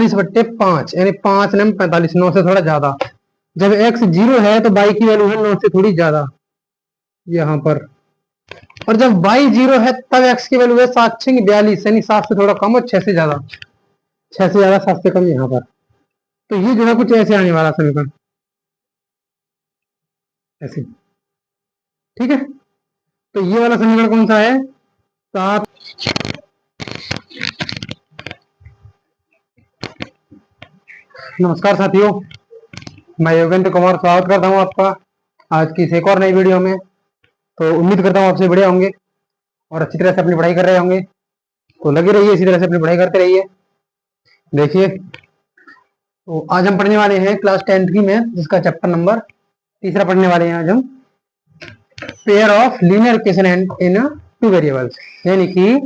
45/5 यानी 5 9 45, 9 से थोड़ा ज्यादा। जब x 0 है तो y की वैल्यू है 9 से थोड़ी ज्यादा यहाँ पर, और जब y 0 है तब x की वैल्यू है 7 6 42 यानी 7 से थोड़ा कम और 6 से ज्यादा, 6 से ज्यादा 7 से कम यहाँ पर। तो ये जो है कुछ ऐसे आने वाला समीकरण, ऐसे। ठीक है, तो ये वाला समीकरण कौन सा है? 7। नमस्कार साथियों, मैं योगेंद्र कुमार स्वागत करता हूँ आपका आज की इस एक और नई वीडियो में। तो उम्मीद करता हूँ आपसे बढ़िया होंगे और अच्छी तरह से अपनी पढ़ाई कर रहे होंगे। तो लगे रहिए, इसी तरह से अपनी पढ़ाई करते रहिए। देखिए, तो आज हम पढ़ने वाले हैं क्लास 10th की मैथ, जिसका चैप्टर नंबर 3 पढ़ने वाले हैं आज हम, pair of linear equation and in 2 variables, यानी कि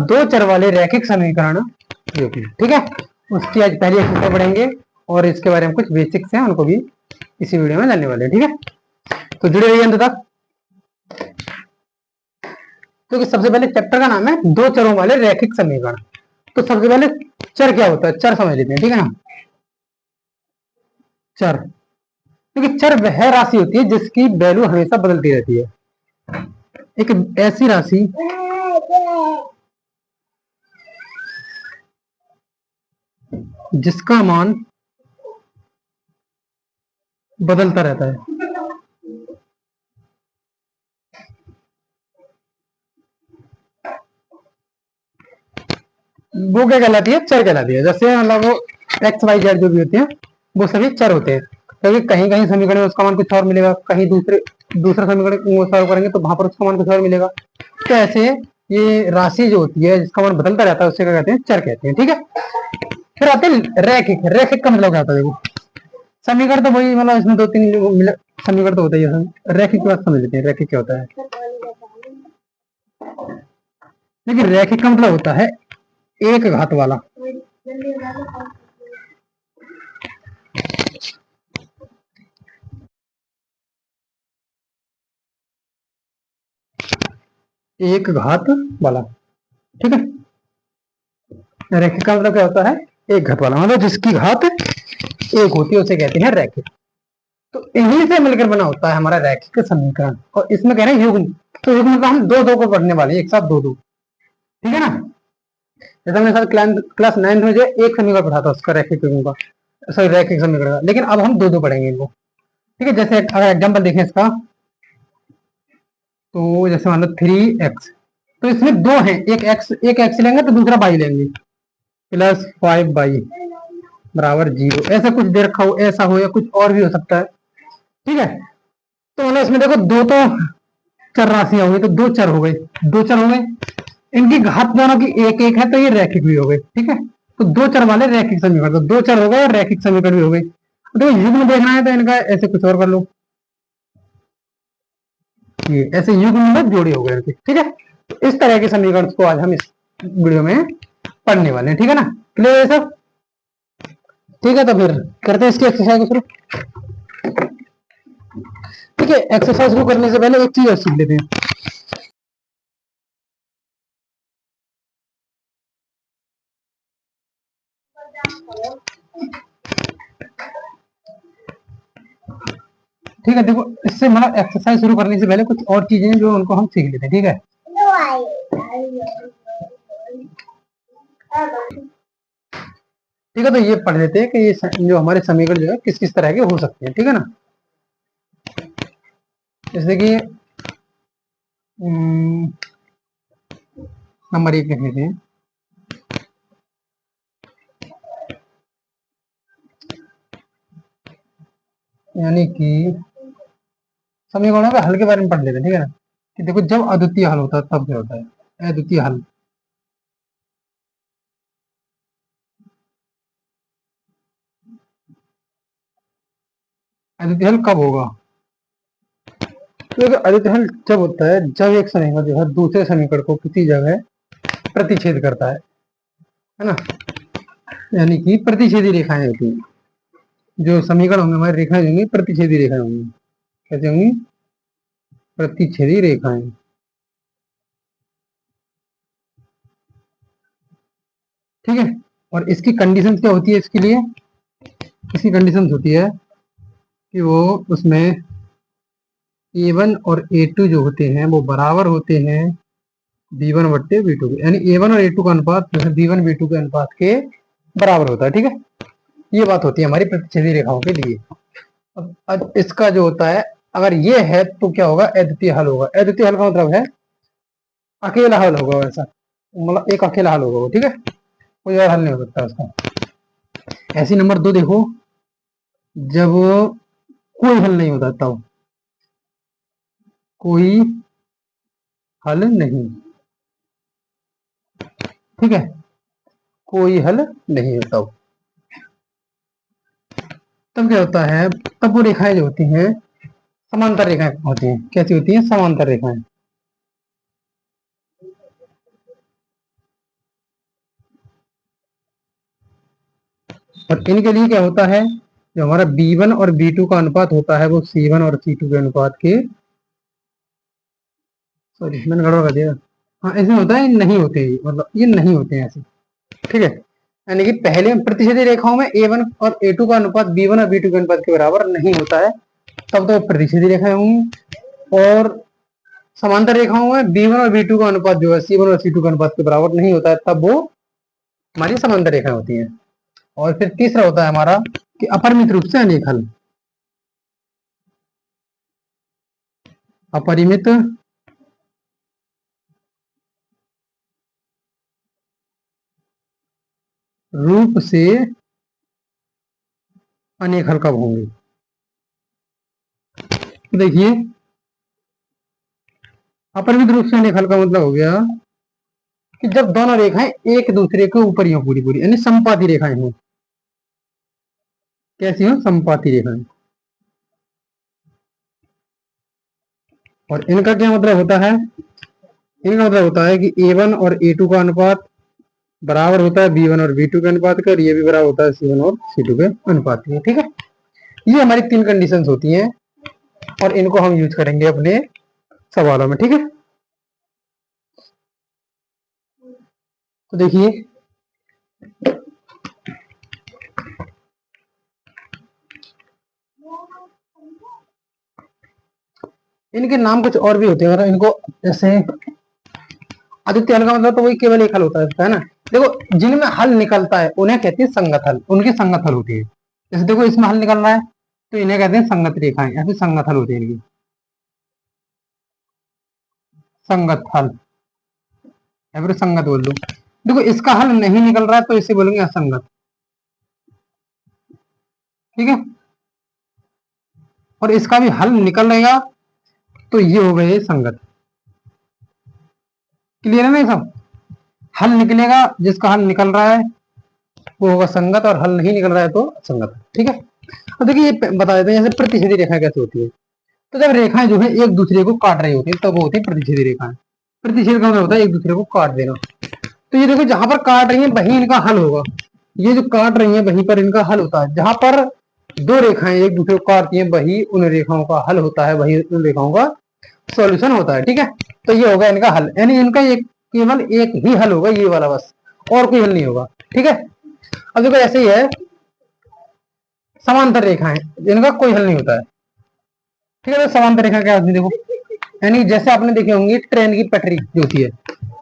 2 चर वाले रैखिक समीकरण। ठीक है, उसकी आज पहली एक्सरसाइज पढ़ेंगे और इसके बारे में कुछ बेसिक्स हैं, उनको भी इसी वीडियो में जानने वाले हैं। ठीक है, तो जुड़े रहिए अंत तक। तो सबसे पहले चैप्टर का नाम है 2 चरों वाले रैखिक समीकरण। तो सबसे पहले चर क्या होता है, चर समझ लेते हैं। ठीक है ना, चर, क्योंकि चर वह राशि होती है जिसकी वैल्यू हमेशा बदलती रहती है। एक ऐसी राशि जिसका मान बदलता रहता है, वो क्या कहलाती है? चर कहलाती है। जैसे मतलब वो एक्स वाई जेड जो भी होते हैं वो सभी चर होते हैं, क्योंकि कहीं कहीं समीकरण में उसका मान कुछ और मिलेगा, कहीं दूसरा समीकरण सॉल्व करेंगे तो वहां पर उसका मान कुछ और मिलेगा। तो ऐसे ये राशि जो होती है जिसका मान बदलता रहता है, उससे क्या कहते हैं? चर कहते हैं। ठीक है, फिर आते हैं रैखिक। रैखिक का मतलब क्या होता है? देखो, समीकरण तो वही, मतलब इसमें 2 3 समीकरण तो होता ही है। रैखिक की बात समझ लेते हैं, रैखिक क्या होता है। लेकिन रैखिक का मतलब होता है एक घात वाला। एक घात वाला। ठीक है, रैखिक का मतलब क्या होता है? एक घात वाला, मतलब जिसकी घात एक होती है उसे कहते हैं रैखिक। तो इन्हीं से मिलकर बना होता है हमारा रैखिक समीकरण। और इसमें कह रहे हैं युग्म। तो युग्म मतलब हम दो दो को पढ़ने वाले हैं, एक साथ दो दो। ठीक है ना, जैसे हमने साथ क्लास 9th में जो एक समीकरण पढ़ा था उसका, रैखिक युग्म का, सॉरी रैखिक समीकरण का, लेकिन अब हम दो दो पढ़ेंगे इनको। ठीक है, जैसे अगर एग्जाम्पल देखें इसका, तो जैसे मान लो 3x, तो इसमें दो हैं, एक एक्स लेंगे तो दूसरा बाई लेंगे, +5y बराबर 0। ऐसा कुछ दे रखा हो, ऐसा हो, या कुछ और भी हो सकता है। ठीक है, तो मतलब इसमें देखो दो तो चर राशियां हो गई, तो दो चर हो गए, दो चर हो गए, इनकी घात दोनों की एक एक है, तो ये रैखिक भी हो गए। ठीक है, तो दो चर वाले रैखिक समीकरण, तो दो चर हो गए और रैखिक समीकरण भी हो गए। देखो युग्म देखना है तो इनका ऐसे कुछ और कर लो, ये ऐसे युग्म में जोड़े हो गए इनके। ठीक है, तो इस तरह के समीकरण को आज हम इस वीडियो में पढ़ने वाले हैं। ठीक है ना, क्लियर है सब? ठीक है, तो फिर करते हैं इसकी एक्सरसाइज को शुरू। ठीक है, एक्सरसाइज को करने से पहले एक चीज और सीख लेते हैं। ठीक है, देखो इससे मतलब एक्सरसाइज शुरू करने से पहले कुछ और चीजें जो उनको हम सीख लेते हैं। ठीक है, ठीक है, तो ये पढ़ लेते हैं कि ये जो हमारे समीकरण जो है किस किस तरह के हो सकते हैं। ठीक है ना, जैसे कि नंबर 1 लिख लेते हैं, यानी कि समीकरणों के हल के बारे में पढ़ लेते हैं। ठीक है ना, कि देखो जब अद्वितीय हल होता है तब क्या होता है? अद्वितीय हल, अद्वितीय हल कब होगा? तो अद्वितीय हल जब होता है जब एक समीकरण जो है दूसरे समीकरण को किसी जगह प्रतिच्छेद करता है ना, यानी कि प्रतिच्छेदी रेखाएं होती हैं। जो समीकरण होंगे हमारी रेखाएं होंगी प्रतिच्छेदी रेखाएं होंगी। कैसे होंगी? प्रतिच्छेदी रेखाएं। ठीक है, और इसकी कंडीशन क्या होती है इसके लिए? इसकी कंडीशन होती है कि वो उसमें A1 और A2 जो होते हैं वो बराबर होते हैं B1 बट्टे B2 के, यानी A1 और A2 का अनुपात जो है B1 B2 के अनुपात के बराबर होता है। ठीक है, ये बात होती है हमारी प्रतिच्छेदी रेखाओं के लिए। अब इसका जो होता है, अगर ये है तो क्या होगा? अद्वितीय हल होगा। अद्वितीय हल का मतलब है अकेला हल होगा, वैसा मतलब एक अकेला हल होगा वो। ठीक है, कोई और हल नहीं हो सकता उसका। ऐसी नंबर 2 देखो, जब कोई हल नहीं होता तब, कोई हल नहीं, ठीक है, कोई हल नहीं होता तब क्या होता है? तब वो रेखाएं जो होती हैं समांतर रेखाएं होती हैं। कैसी होती हैं? समांतर रेखाएं। और इनके लिए क्या होता है? जो हमारा B1 और B2 का अनुपात होता है वो C1 और C2 के अनुपात के, सॉरी मैंने गड़बड़ कर दिया। हाँ, ऐसे होता है, नहीं होते, मतलब ये नहीं होते हैं ऐसे। ठीक है, यानी कि पहले प्रतिच्छेदी रेखाओं में A1 और A2 का अनुपात B1 और B2 के अनुपात के बराबर नहीं होता है, तब तो प्रतिच्छेदी रेखाएं होंगी। और समांतर रेखाओं में B1 और B2 का अनुपात जो है C1 और C2 के अनुपात के बराबर नहीं होता है, तब वो हमारी समांतर रेखाएं होती हैं। और फिर तीसरा होता है हमारा कि अपरिमित रूप से अनेक हल। अपरिमित रूप से अनेक हल कब होंगे? देखिए, अपरिमित रूप से अनेक हल का मतलब हो गया कि जब दोनों रेखाएं एक दूसरे के ऊपर ही हो, पूरी पूरी, यानी समपाती रेखाएं हो। कैसी हो? समपाती रेखाएं। और इनका क्या मतलब होता है? इनका मतलब होता है कि A1 और A2 का अनुपात बराबर होता है B1 और B2 के अनुपात का, और ये भी बराबर होता है C1 और C2 के अनुपात के। ठीक है, ये हमारी 3 कंडीशंस होती हैं और इनको हम यूज करेंगे अपने सवालों में। ठीक है, तो देखिए, इनके नाम कुछ और भी होते हैं, अगर इनको जैसे आदित्य हल का मतलब तो वही केवल एक हल होता है ना। देखो, जिनमें हल निकलता है उन्हें कहते हैं संगत हल, उनकी संगत हल होती है। जैसे देखो, इसमें हल निकल रहा है तो इन्हें कहते हैं संगत रेखाएं, या फिर संगत हल होती है इनकी, संगत हल, या फिर संगत बोल दो। देखो, इसका हल नहीं निकल रहा है तो इसे बोलेंगे असंगत। ठीक है, और इसका भी हल निकल रहेगा तो ये हो गए संगत। क्लियर है ना ये सब? हल निकलेगा, जिसका हल निकल रहा है वो होगा संगत, और हल नहीं निकल रहा है तो असंगत। ठीक है, अब देखिए ये बता देते हैं जैसे प्रतिच्छेदी रेखा कैसे होती है। तो जब रेखाएं जो है एक दूसरे को काट रही होती है तब वो होती है प्रतिच्छेदी रेखाएं। प्रतिच्छेद का मतलब होता है एक दूसरे को काट देना। तो ये देखो, जहां पर काट रही है वहीं इनका हल होगा। ये जो काट रही है वहीं पर इनका हल होता है। जहां पर दो रेखाएं एक दूसरे को काटती हैं वही उन रेखाओं का हल होता है, वही उन रेखाओं का सॉल्यूशन होता है। ठीक है, तो ये होगा इनका हल, यानी इनका एक केवल एक ही हल होगा, ये वाला बस, और कोई हल नहीं होगा। ठीक है, अब देखो ऐसे ही है समांतर रेखाएं, इनका कोई हल नहीं होता है। ठीक है, तो समांतर रेखा क्या होती है? देखो, यानी जैसे आपने देखे होंगे ट्रेन की पटरी जो होती है,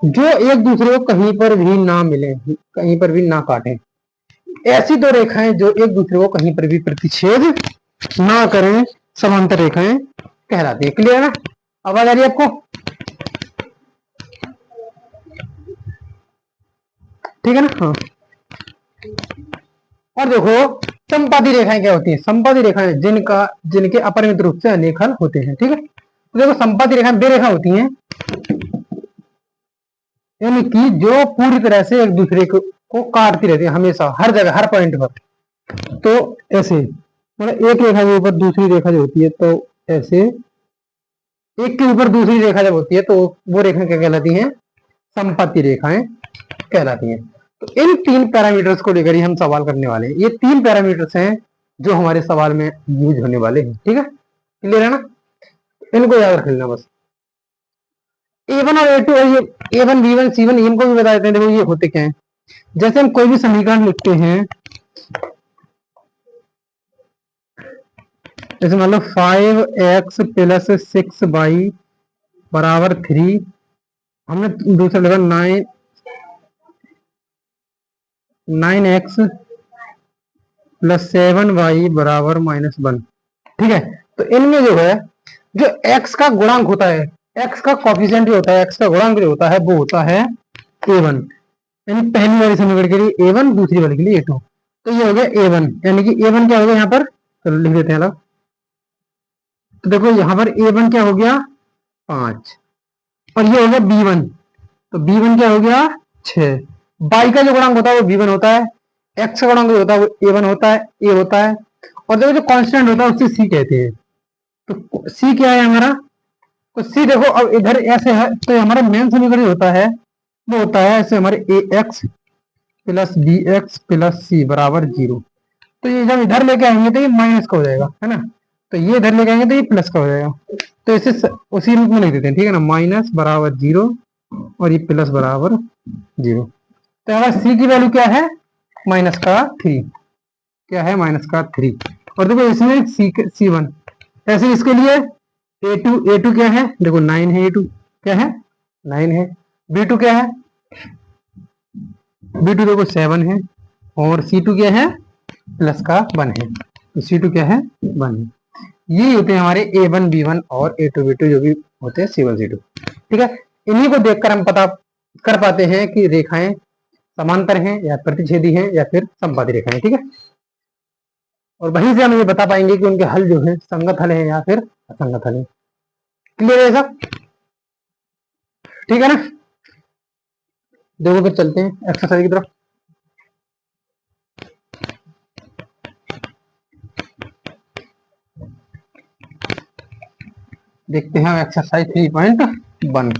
जो एक दूसरे को कहीं पर भी ना मिले, कहीं पर भी ना काटे, ऐसी दो रेखाएं जो एक दूसरे को कहीं पर भी प्रतिच्छेद ना करें, समांतर रेखाएं कहलाती है। क्लियर है ना? आवाज आ रही है आपको? ठीक है ना? हाँ, और देखो, संपाती रेखाएं क्या होती है? संपाती रेखाएं जिनके अपरिमित रूप से अनेक हल होते हैं। ठीक है, तो देखो, संपाती रेखाएं दो रेखा होती हैं, यानी कि जो पूरी तरह से एक दूसरे को काटती रहती है हमेशा, हर जगह, हर पॉइंट पर। तो ऐसे मतलब एक रेखा के ऊपर दूसरी रेखा जो होती है, तो ऐसे एक के ऊपर दूसरी रेखा जब होती है तो वो रेखा क्या कहलाती हैं? संपत्ति रेखाएं कहलाती हैं। तो इन 3 पैरामीटर्स को लेकर ही हम सवाल करने वाले हैं। ये 3 पैरामीटर्स हैं जो हमारे सवाल में यूज होने वाले हैं। ठीक है, क्लियर है ना? इनको याद रख लेना बस। A1 और A2 और ये A1 B1 C1 इनको भी बता देते हैं। देखो ये होते क्या है? जैसे हम कोई भी समीकरण लिखते हैं, जैसे मान लो 5x प्लस 6y बराबर 3, हमने दूसरा लिखा 9x प्लस 7y बराबर -1। ठीक है, तो इनमें जो है, जो x का गुणांक होता है, x का कॉफिशिएंट जो होता है, x का गुणांक जो होता है वो होता है a1, यानी पहली वाली समीकरण के लिए a1, दूसरी वाली के लिए a2। तो ये हो गया a1, यानी कि a1 क्या हो गया यहाँ पर, चलो लिख देते हैं अलग। तो देखो यहाँ पर a1 क्या हो गया 5, और ये हो गया b1, तो b1 क्या हो गया 6। y का जो गुणांक होता है वो b1 होता है, x का गुणांक जो होता है वो a1 होता है, a होता है, और देखो जो कांस्टेंट होता है उसे c कहते हैं। तो c क्या है हमारा, तो c देखो अब इधर ऐसे है, तो हमारा मेन समीकरण जो होता है वो होता है ऐसे हमारे ax plus B x plus C बराबर 0। तो ये जब इधर लेके आएंगे तो ये माइनस का हो जाएगा, है ना, तो ये इधर लेके आएंगे तो ये प्लस का हो जाएगा। तो इसे उसी रूप में लिख देते हैं, ठीक है ना, माइनस बराबर 0 और ये प्लस बराबर 0। तो हमारा सी की वैल्यू क्या है, -3, क्या है -3। और देखो इसमें C1, ऐसे इसके लिए A2 क्या है, देखो 9 है, A2 क्या है 9 है, B2 क्या है, B2 देखो 7 है, और C2 क्या है प्लस का 1 है, तो C2 क्या है 1 है। ये होते हैं हमारे A1 B1 और A2 B2 जो भी होते हैं C1 C2। ठीक है, इन्हीं को देखकर हम पता कर पाते हैं कि रेखाएं समांतर हैं या प्रतिच्छेदी हैं या फिर समबादी रेखाएं। ठीक है, और वहीं से हम ये बता पाएंगे कि उनके हल जो है संगत हल है या फिर असंगत हल है। क्लियर है सब, ठीक है ना। देखो फिर चलते हैं एक्सरसाइज की तरफ। देखते हैं एक्सरसाइज 3.1।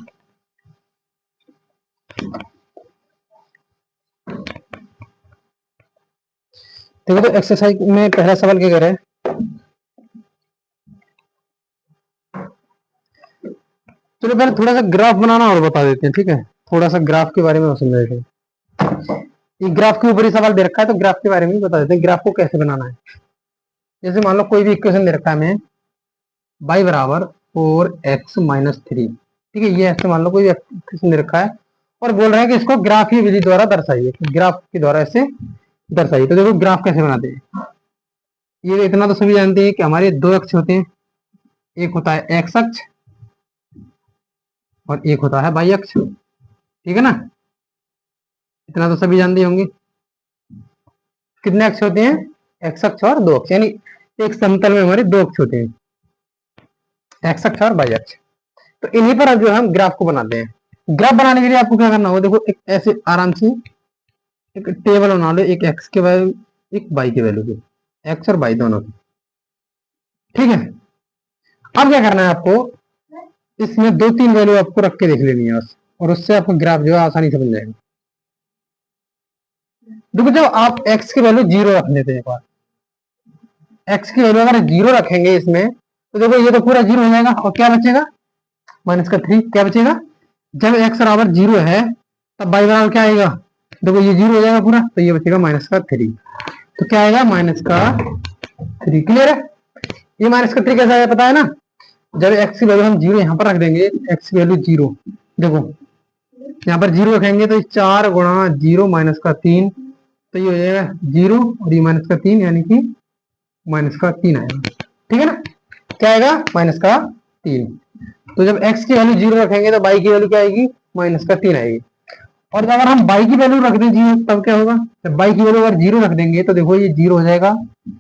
देखो तो एक्सरसाइज में पहला सवाल क्या कह रहा है, चलो पहले थोड़ा सा ग्राफ बनाना और बता देते हैं। ठीक है, थोड़ा सा ग्राफ के बारे में समझ देते हैं। ये ग्राफ के ऊपर ही सवाल दे रखा है तो ग्राफ के बारे में बता देते हैं, ग्राफ को कैसे बनाना है। जैसे मान लो कोई भी इक्वेशन दे रखा है हमें y बराबर 4x-3, ठीक है, ये ऐसे मान लो कोई इक्वेशन दे रखा है और बोल रहे हैं कि इसको ग्राफ की विधि द्वारा दर्शाइए, ग्राफ के द्वारा ऐसे दर्शाइए। तो देखो ग्राफ कैसे बनाते हैं, ये इतना तो सभी जानते हैं कि हमारे दो अक्ष होते हैं, एक होता है एक्स अक्ष और एक होता है वाई अक्ष। ठीक है ना, इतना तो सभी जानते होंगे। कितने अक्ष होते हैं, एक्स अक्ष और दो अक्ष, यानी एक समतल में हमारे दो अक्ष होते हैं, एक्स अक्ष और वाई अक्ष। तो इन्हीं पर अब जो हम ग्राफ को बनाते हैं। ग्राफ बनाने के लिए आपको क्या करना होगा, देखो एक ऐसे आराम से एक टेबल बना लो, एक एक्स के वैल्यू एक वाई के वैल्यू की, एक्स और वाई दोनों की। ठीक है, अब क्या करना है आपको, इसमें 2-3 वैल्यू आपको रख के देख लेनी है बस, और उससे आपका ग्राफ जो है आसानी से बन जाएगा। देखो जब आप x की वैल्यू 0 रख लेते हैं, एक बार x की वैल्यू अगर 0 रखेंगे इसमें, तो देखो ये तो पूरा 0 हो जाएगा, और क्या बचेगा -3, क्या बचेगा, जब x बराबर 0 है तब y बराबर क्या आएगा, देखो ये 0 हो जाएगा पूरा, तो ये बचेगा -3। तो क्या आएगा -3। क्लियर है, ये -3 कैसा है पता है ना, जब x की वैल्यू हम 0 यहाँ पर रख देंगे, x की वैल्यू 0, देखो यहाँ पर 0 रखेंगे तो 4 गुणा 0 -3, तो ये हो जाएगा 0 और ये -3, यानी कि -3 आएगा। ठीक है ना, क्या आएगा -3। तो जब x की वैल्यू 0 रखेंगे तो y की वैल्यू क्या आएगी -3 आएगी। और अगर हम y की वैल्यू रख दें 0 तब क्या होगा, जब y की वैल्यू अगर 0 रख देंगे तो देखो ये 0 हो जाएगा,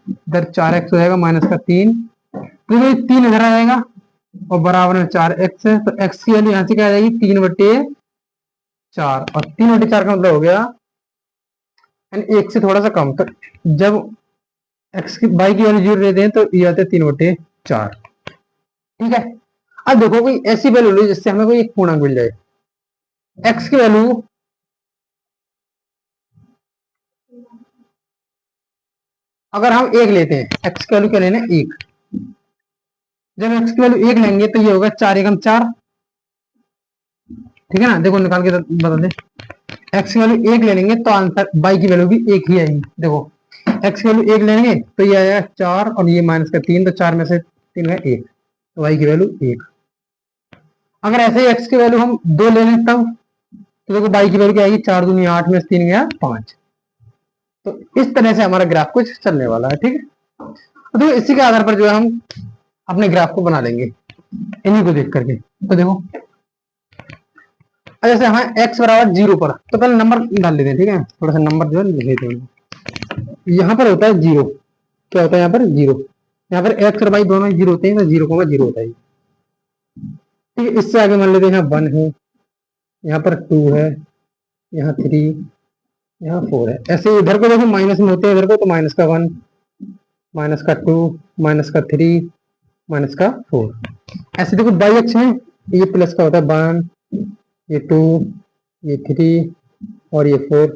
इधर 4x हो जाएगा -3, तो ये 3 इधर आ जाएगा और बराबर में 4x है, तो x की वैल्यू यहाँ से क्या आ जाएगी 3/4, और 3/4 का मतलब हो गया यानी 1 से थोड़ा सा कम। तो जब x की y की वैल्यू 0 देते हैं तो ये आते हैं 3/4। ठीक है, अब देखो कोई ऐसी वैल्यू लो जिससे हमें कोई एक पूर्णांक मिल जाए। x की वैल्यू अगर हम 1 लेते हैं, x की वैल्यू क्या लेना है 1, जब x की वैल्यू 1 लेंगे तो ये होगा 4 एकम 4। ठीक है ना, देखो निकाल के बता दें, एक्स की वैल्यू 1 ले लेंगे तो आंसर वाई की वैल्यू भी 1 ही आएगी। देखो एक्स की वैल्यू 1 लेंगे तो ये आया 4 और ये माइनस का 3, तो 4 में से 3 है 1, तो वाई की वैल्यू 1। अगर ऐसे ही एक्स की वैल्यू हम 2 ले लें तब, तो देखो वाई की वैल्यू क्या आएगी, 4 दूनी 8 में से 3 गया 5। तो इस तरह से हमारा ग्राफ कुछ चलने वाला है। ठीक है, तो देखो इसी के आधार पर जो है हम अपने ग्राफ को बना लेंगे इन्हीं को देख करके। तो देखो जैसे हमें एक्स बराबर 0 पर, तो पहले नंबर डाल लेते हैं। ठीक है, थोड़ा सा नंबर जो है लिख लेते हैं। यहाँ पर होता है 0, क्या होता है यहाँ पर 0, यहाँ पर एक्स और वाई दोनों 0 होते हैं, तो 0,0 होता है। ठीक है, इससे आगे मान लेते हैं यहाँ 1 है, यहाँ पर 2 है, यहाँ 3, यहाँ 4 है। ऐसे इधर को देखो माइनस में होते हैं, इधर को तो माइनस का 1, माइनस का 2, माइनस का 3, माइनस का 4। ऐसे देखो बाई अक्ष में ये प्लस का होता है 1, ये 2, ये 3 और ये 4।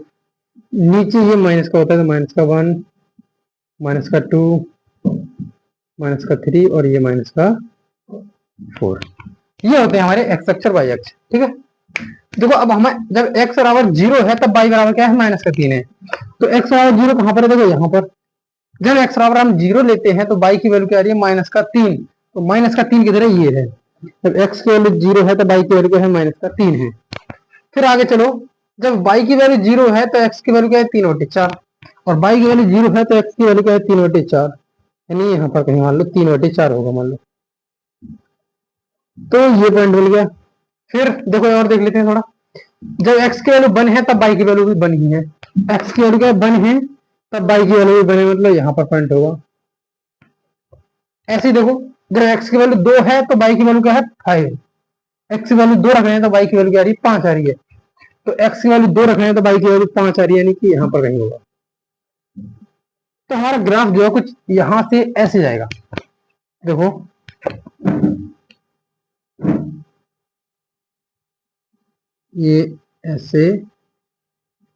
नीचे ये माइनस का होता है, तो माइनस का 1, माइनस का 2, माइनस का 3 और ये माइनस का 4। ये होते हैं हमारे एक्स अक्ष और वाई अक्ष। ठीक है, देखो अब हमें जब एक्स बराबर 0 है तब वाई बराबर क्या है, माइनस का 3 है। तो एक्स बराबर 0 कहां पर है, देखो यहाँ पर। जब एक्स बराबर हम 0 लेते हैं तो वाई की वैल्यू क्या आ रही है, माइनस का 3। तो माइनस का 3 किधर है, ये है। जब एक्स की वैल्यू 0 है तो वाई की वैल्यू क्या है, माइनस का 3 है। फिर आगे चलो, जब y की वैल्यू 0 है तो x की वैल्यू क्या है, 3/4। और y की वैल्यू 0 है तो x की वैल्यू क्या है, 3/4। यानी यहाँ पर कहीं मान लो 3/4 होगा मान लो। तो ये पॉइंट मिल गया। फिर देखो और देख लेते हैं थोड़ा। जब x की वैल्यू 1 है तब y की वैल्यू भी 1 ही है। x की वैल्यू क्या है, 1 है, तब y की वैल्यू भी 1 है, मतलब यहाँ पर पॉइंट होगा। ऐसे ही देखो, जब x की वैल्यू 2 है तो y की वैल्यू क्या है, 5। x की वैल्यू 2 रख रहे हैं तो y की वैल्यू क्या आ रही है, 5 आ रही है। तो x की वैल्यू 2 रख रहे हैं तो y की वैल्यू 5 आ रही है, यानी कि यहाँ पर कहीं होगा। तो हमारा ग्राफ जो है कुछ यहां से ऐसे जाएगा। देखो ये ऐसे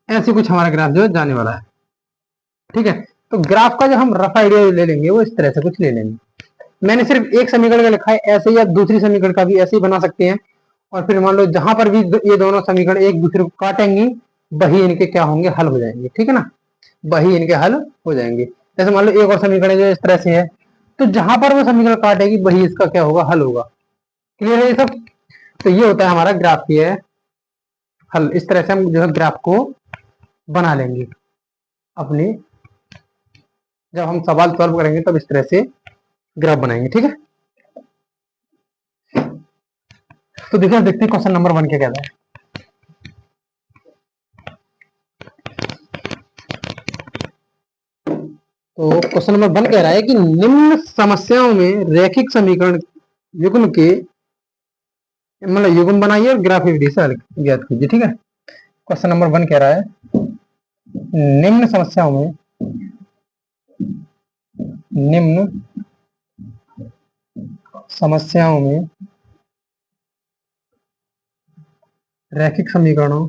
ऐसे कुछ हमारा ग्राफ जो है जाने वाला है। ठीक है, तो ग्राफ का जो हम रफ आइडिया ले लेंगे वो इस तरह से कुछ ले लेंगे। मैंने सिर्फ एक समीकरण का लिखा है, ऐसे ही आप दूसरी समीकरण का भी ऐसे ही बना सकते हैं। और फिर मान लो जहां पर भी ये दोनों समीकरण एक दूसरे को काटेंगे वही इनके क्या होंगे, हल हो जाएंगे। ठीक है ना, वही इनके हल हो जाएंगे। जैसे मान लो एक और समीकरण जो इस तरह से है, तो जहां पर वो समीकरण काटेगी वही इसका क्या होगा, हल होगा। क्लियर है ये सब। तो ये होता है हमारा ग्राफ की है हल। इस तरह से हम जो है ग्राफ को बना लेंगे अपने, जब हम सवाल सॉल्व करेंगे तब इस तरह से ग्राफ बनाएंगे। ठीक है, तो देखिए देखते हैं क्वेश्चन नंबर 1 क्या कहता है। तो क्वेश्चन नंबर 1 कह रहा है कि निम्न समस्याओं में रैखिक समीकरण युग्म के, मतलब युग्म बनाइए और ग्राफ विधि से हल ज्ञात कीजिए। ठीक है, क्वेश्चन नंबर 1 कह रहा है निम्न समस्याओं में रैखिक समीकरणों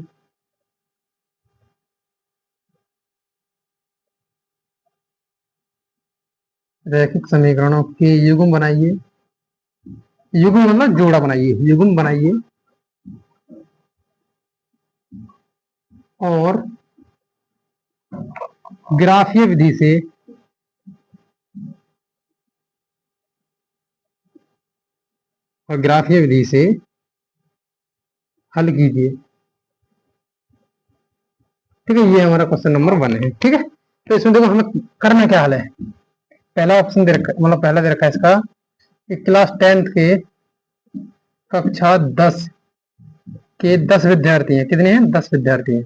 के युग्म बनाइए। युग्म मतलब जोड़ा बनाइए, युग्म बनाइए और ग्राफीय विधि से हल कीजिए। ठीक है, ये हमारा क्वेश्चन नंबर 1 है। ठीक है, तो इसमें देखो हमें करना क्या हाल है। पहला ऑप्शन दे रखा, मतलब पहला दे रखा है इसका कि क्लास 10th के कक्षा 10 के 10 विद्यार्थी हैं। कितने हैं, 10 विद्यार्थी हैं।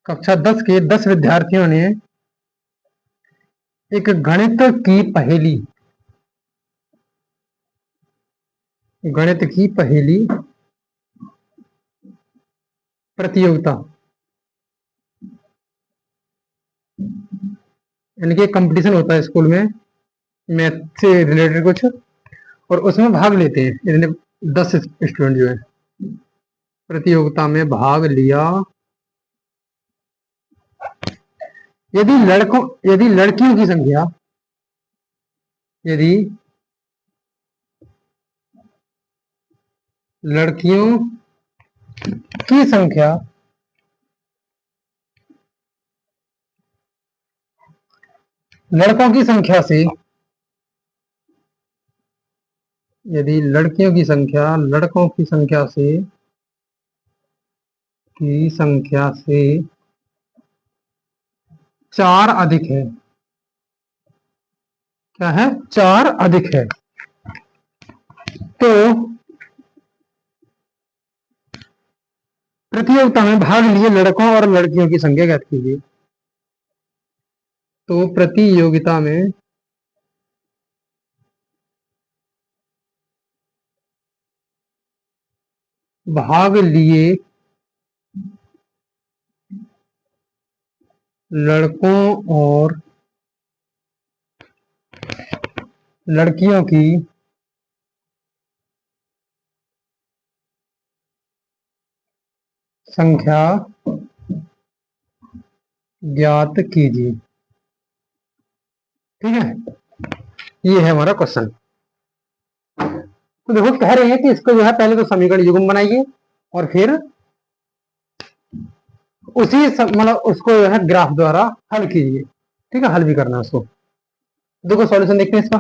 कक्षा 10 के 10 विद्यार्थियों ने एक गणित की पहेली प्रतियोगिता, यानी कि कंपटीशन होता है स्कूल में मैथ से रिलेटेड कुछ, और उसमें भाग लेते हैं इतने 10 स्टूडेंट जो है प्रतियोगिता में भाग लिया। यदि लड़कियों की संख्या, यदि लड़कियों की संख्या लड़कों की संख्या से, यदि लड़कियों की संख्या लड़कों की संख्या से 4 अधिक है, क्या है, 4 अधिक है, तो प्रतियोगिता में भाग लिए लड़कों और लड़कियों की संख्या ज्ञात कीजिए। तो प्रतियोगिता में भाग लिए लड़कों और लड़कियों की संख्या ज्ञात कीजिए। ठीक है, ये है हमारा क्वेश्चन। तो देखो कह रहे हैं कि इसको जो है पहले तो समीकरण युग्म बनाइए और फिर उसी मतलब उसको जो है ग्राफ द्वारा हल कीजिए। ठीक है, हल भी करना है उसको। देखो सॉल्यूशन देखते हैं इसका।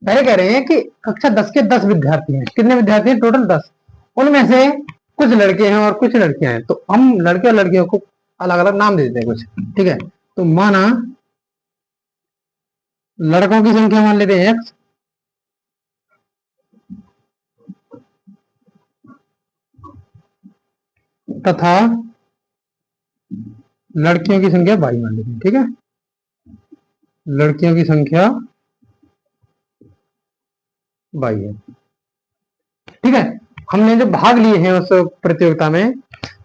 पहले कह रहे हैं कि कक्षा 10 के 10 विद्यार्थी हैं। कितने विद्यार्थी हैं? टोटल 10। उनमें से कुछ लड़के हैं और कुछ लड़कियां हैं, तो हम लड़के और लड़कियों को अलग अलग नाम दे देते हैं कुछ। ठीक है, तो माना लड़कों की संख्या मान लेते हैं x, तथा लड़कियों की संख्या y मान लेते हैं। ठीक है, लड़कियों की संख्या y है। ठीक है, हमने जो भाग लिए हैं उस प्रतियोगिता में,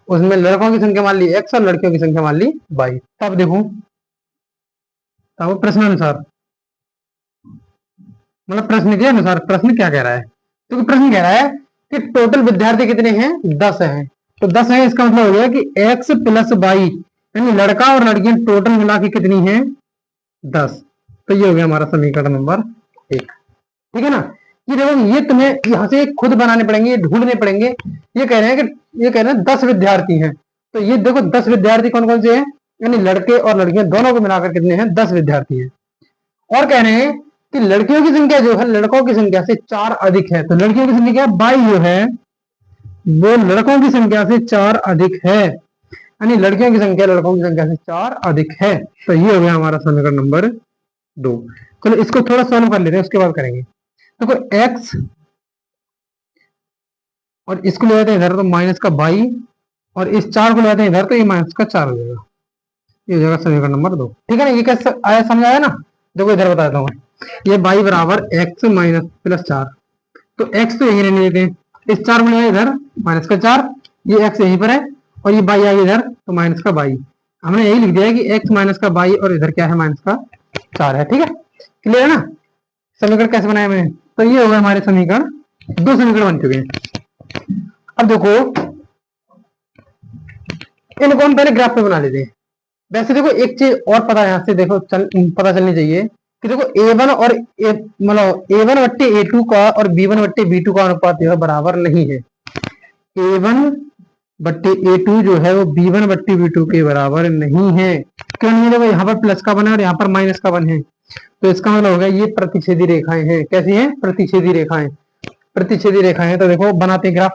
उसमें लड़कों की संख्या मान ली x और लड़कियों की संख्या मान ली y। तब देखो, तब प्रश्नानुसार, मतलब प्रश्न के अनुसार प्रश्न क्या कह रहा है? तो प्रश्न कह रहा है कि टोटल विद्यार्थी कितने हैं? 10 हैं। तो 10 है, इसका मतलब हो गया कि x प्लस वाई, यानी लड़का और लड़कियां टोटल मिला के कितनी है? 10। तो ये हो गया हमारा समीकरण नंबर 1। ठीक है ना। ये देखो, ये तुम्हें यहाँ से खुद बनाने पड़ेंगे, ये ढूंढने पड़ेंगे। ये कह रहे हैं कि ये कह रहे हैं 10 विद्यार्थी हैं, तो ये देखो 10 विद्यार्थी कौन कौन से हैं, यानी लड़के और लड़कियां दोनों को मिलाकर कितने हैं? 10 विद्यार्थी हैं। और कह रहे हैं कि लड़कियों की संख्या जो है लड़कों की संख्या से 4 अधिक है। तो लड़कियों की संख्या बाई जो है वो लड़कों की संख्या से 4 अधिक है, यानी लड़कियों की संख्या लड़कों की संख्या से 4 अधिक है। तो ये हो गया हमारा समीकरण नंबर 2। चलो इसको थोड़ा सॉल्व कर लेते हैं, उसके बाद करेंगे। तो कोई x और इसको ले जाते हैं इधर, तो माइनस का बाई, और इस 4 को ले जाते हैं इधर, तो ये माइनस का 4 हो जाएगा। ये हो जाएगा समीकरण नंबर 2। ठीक है ना, ये कैसे आया, समझ आया ना? देखो इधर बताता हूँ, ये बाई बराबर x माइनस प्लस 4, तो x तो यही रहने देते हैं, इस 4 को ले इधर, माइनस का 4, ये x यहीं पर है, और ये बाई आ गई इधर, तो माइनस का बाई। हमने यही लिख दिया है कि x माइनस का बाई और इधर क्या है? माइनस का 4 है। ठीक है, क्लियर है ना? समीकरण कैसे बनाया मैंने? तो ये होगा हमारे समीकरण, 2 समीकरण बन चुके हैं। अब देखो, इनको हम पहले ग्राफ पे बना लेते हैं। वैसे देखो एक चीज और पता यहाँ से देखो पता चलनी चाहिए कि देखो a1 और मतलब a1 बट्टे a2 का और b1 बट्टे b2 का अनुपात जो है बराबर नहीं है। a1 बट्टे a2 जो है वो b1 बट्टे b2 के बराबर नहीं है। क्यों नहीं है? देखो यहाँ पर प्लस का बना है और यहाँ पर माइनस का बन है, तो इसका मतलब होगा ये प्रतिच्छेदी रेखाएं हैं। कैसी हैं? प्रतिच्छेदी रेखाएं। प्रतिच्छेदी रेखाएं हैं, तो देखो बनाते हैं ग्राफ।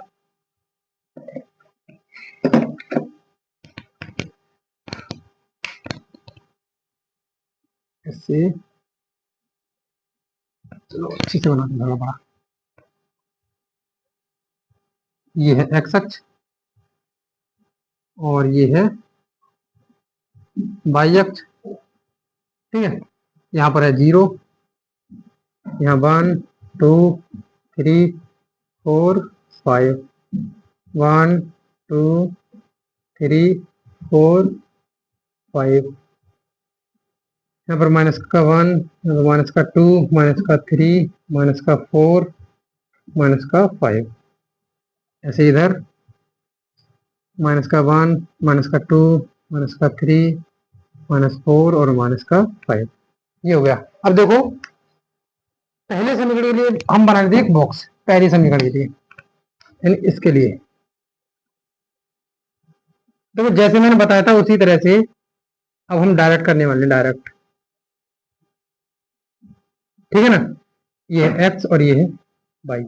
ऐसे चलो अच्छी से बनाते हैं, बड़ा। ये है एक्स अक्ष और ये है वाई अक्ष। ठीक है, यहाँ पर है 0, यहाँ 1 2 3 4 5, 1 2 3 4 5, यहाँ पर माइनस का 1, यहाँ पर माइनस का 2, माइनस का 3, माइनस का 4, माइनस का 5। ऐसे इधर माइनस का 1, माइनस का 2, माइनस का 3, -4 और -5। ये हो गया। अब देखो पहले समीकरण के लिए हम बना देते एक बॉक्स पहले समीकरण के लिए, यानी इसके लिए। तो जैसे मैंने बताया था उसी तरह से अब हम डायरेक्ट करने वाले हैं, डायरेक्ट। ठीक है ना, ये है एक्स और ये है वाई।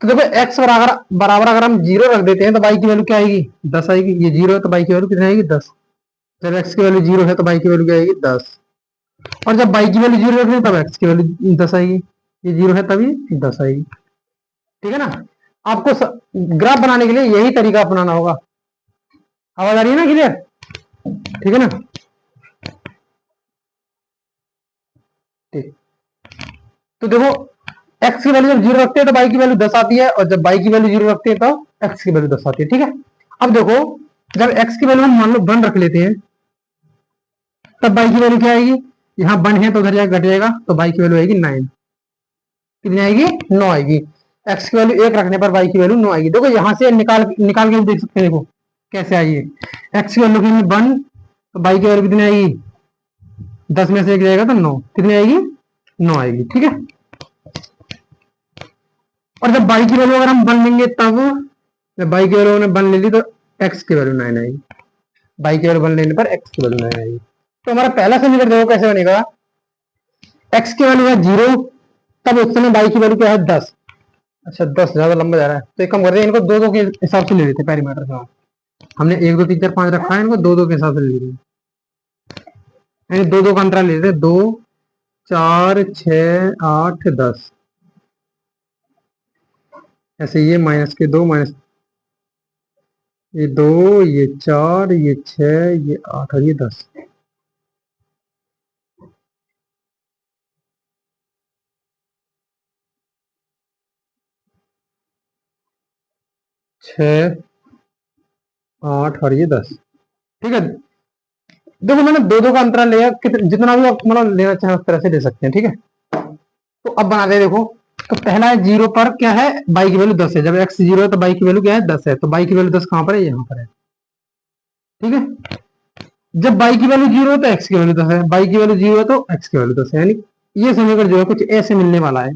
तो देखो एक्स बराबर बराबर अगर हम 0 रख देते हैं तो वाई की वैल्यू क्या आएगी, 10 आएगी। ये 0 है तो वाई की वैल्यू कितनी आएगी, 10। जब एक्स की वैल्यू 0 है तो वाई की वैल्यू क्या आएगी, 10। और जब वाई की वैल्यू 0 रख दें तब एक्स की वैल्यू 10 आएगी। ये 0 है तभी 10 आएगी। ठीक है ना, आपको ग्राफ बनाने के लिए यही तरीका अपनाना होगा। आवाज आ रही है ना क्लियर? ठीक है ना, ठीक। तो देखो एक्स की वैल्यू जब 0 रखते हैं तो वाई की वैल्यू 10 आती है, और जब वाई की वैल्यू 0 रखते हैं तो एक्स की वैल्यू 10 आती है। ठीक है, अब देखो जब एक्स की वैल्यू हम मान लो 1 रख लेते हैं तब वाई की वैल्यू क्या आएगी, यहाँ 1 है तो उधर जाकर घट जाएगा, तो वाई की वैल्यू आएगी 9। कितनी आएगी, 9 आएगी। एक्स की वैल्यू 1 रखने पर वाई की वैल्यू 9 आएगी। देखो यहाँ से निकाल निकाल के देख सकते हैं, देखो कैसे आई है। एक्स की वैल्यू 1 तो वाई की वैल्यू कितनी आएगी, 10 में से 1 जाएगा तो 9। कितनी आएगी, 9 आएगी। ठीक है, और जब बाई की वैल्यू अगर हम 1 लेंगे तब, जब बाई की वैल्यू हमने 1 ले ली तो एक्स की वैल्यू 9 आएगी। बाई की वैल्यू 1 लेने पर एक्स की वैल्यू 9 आएगी। तो हमारा पहला समीकरण देखो कैसे बनेगा, एक्स की वैल्यू है 0 तब उस समय बाई की वैल्यू क्या है, 10। अच्छा 10 ज्यादा लंबा जा रहा है तो एक काम करते हैं, इनको दो दो के हिसाब से ले लेते हैं पैरीमीटर से। हमने 1 2 3 4 5 रखा है, इनको दो दो के हिसाब से ले लेते हैं, दो दो का अंतराल ले लेते हैं, 2 4 6 8 10। ऐसे ये माइनस के 2 माइनस ये 2 ये 4 ये 6 ये 8 और ये 10। 6 8 और ये 10। ठीक है, देखो मैंने दो दो का अंतराल लिया, जितना भी आप मतलब लेना चाहें उस तरह से ले सकते हैं। ठीक है, तो अब बनाते हैं देखो। तो पहला है 0 पर क्या है, बाई की वैल्यू 10 है। जब एक्स 0 है तो बाई की वैल्यू क्या है, 10 है। तो बाई की वैल्यू 10 कहां पर है, यहाँ पर है। ठीक है, जब बाई की वैल्यू 0 है तो एक्स की वैल्यू 10 है, बाई की वैल्यू 0 है तो एक्स की वैल्यू 10 है। यानी ये समीकरण जो है कुछ ऐसे मिलने वाला है।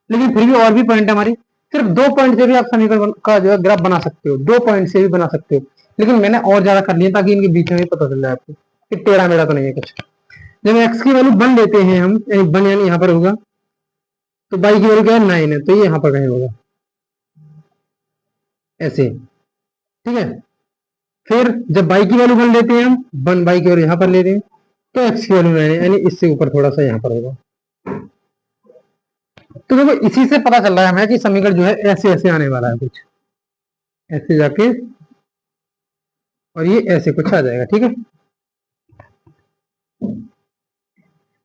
लेकिन फिर भी और भी पॉइंट है हमारी, सिर्फ 2 पॉइंट से भी आप समीकरण का जो है ग्राफ बना सकते हो, 2 पॉइंट से भी बना सकते हो। लेकिन मैंने और ज्यादा कर लिया ताकि इनके बीच में भी पता चल जाए आपको कि टेढ़ा मेढ़ा तो नहीं है कुछ। जब एक्स की वैल्यू 1 लेते हैं हम, यानी 1 यानी यहाँ पर होगा, तो बाई की वैल्यू क्या है, 9 है, तो ये यहाँ पर कहीं होगा ऐसे। ठीक है, फिर जब बाई की वैल्यू 1 लेते हैं हम, 1 बाई की वैल्यू यहाँ पर लेते हैं तो एक्स की वैल्यू 9 है, यानी इससे ऊपर थोड़ा सा यहाँ पर होगा। तो देखो इसी से पता चल रहा है हमें कि समीकरण जो है ऐसे ऐसे आने वाला है, कुछ ऐसे जाके और ये ऐसे कुछ आ जाएगा। ठीक है,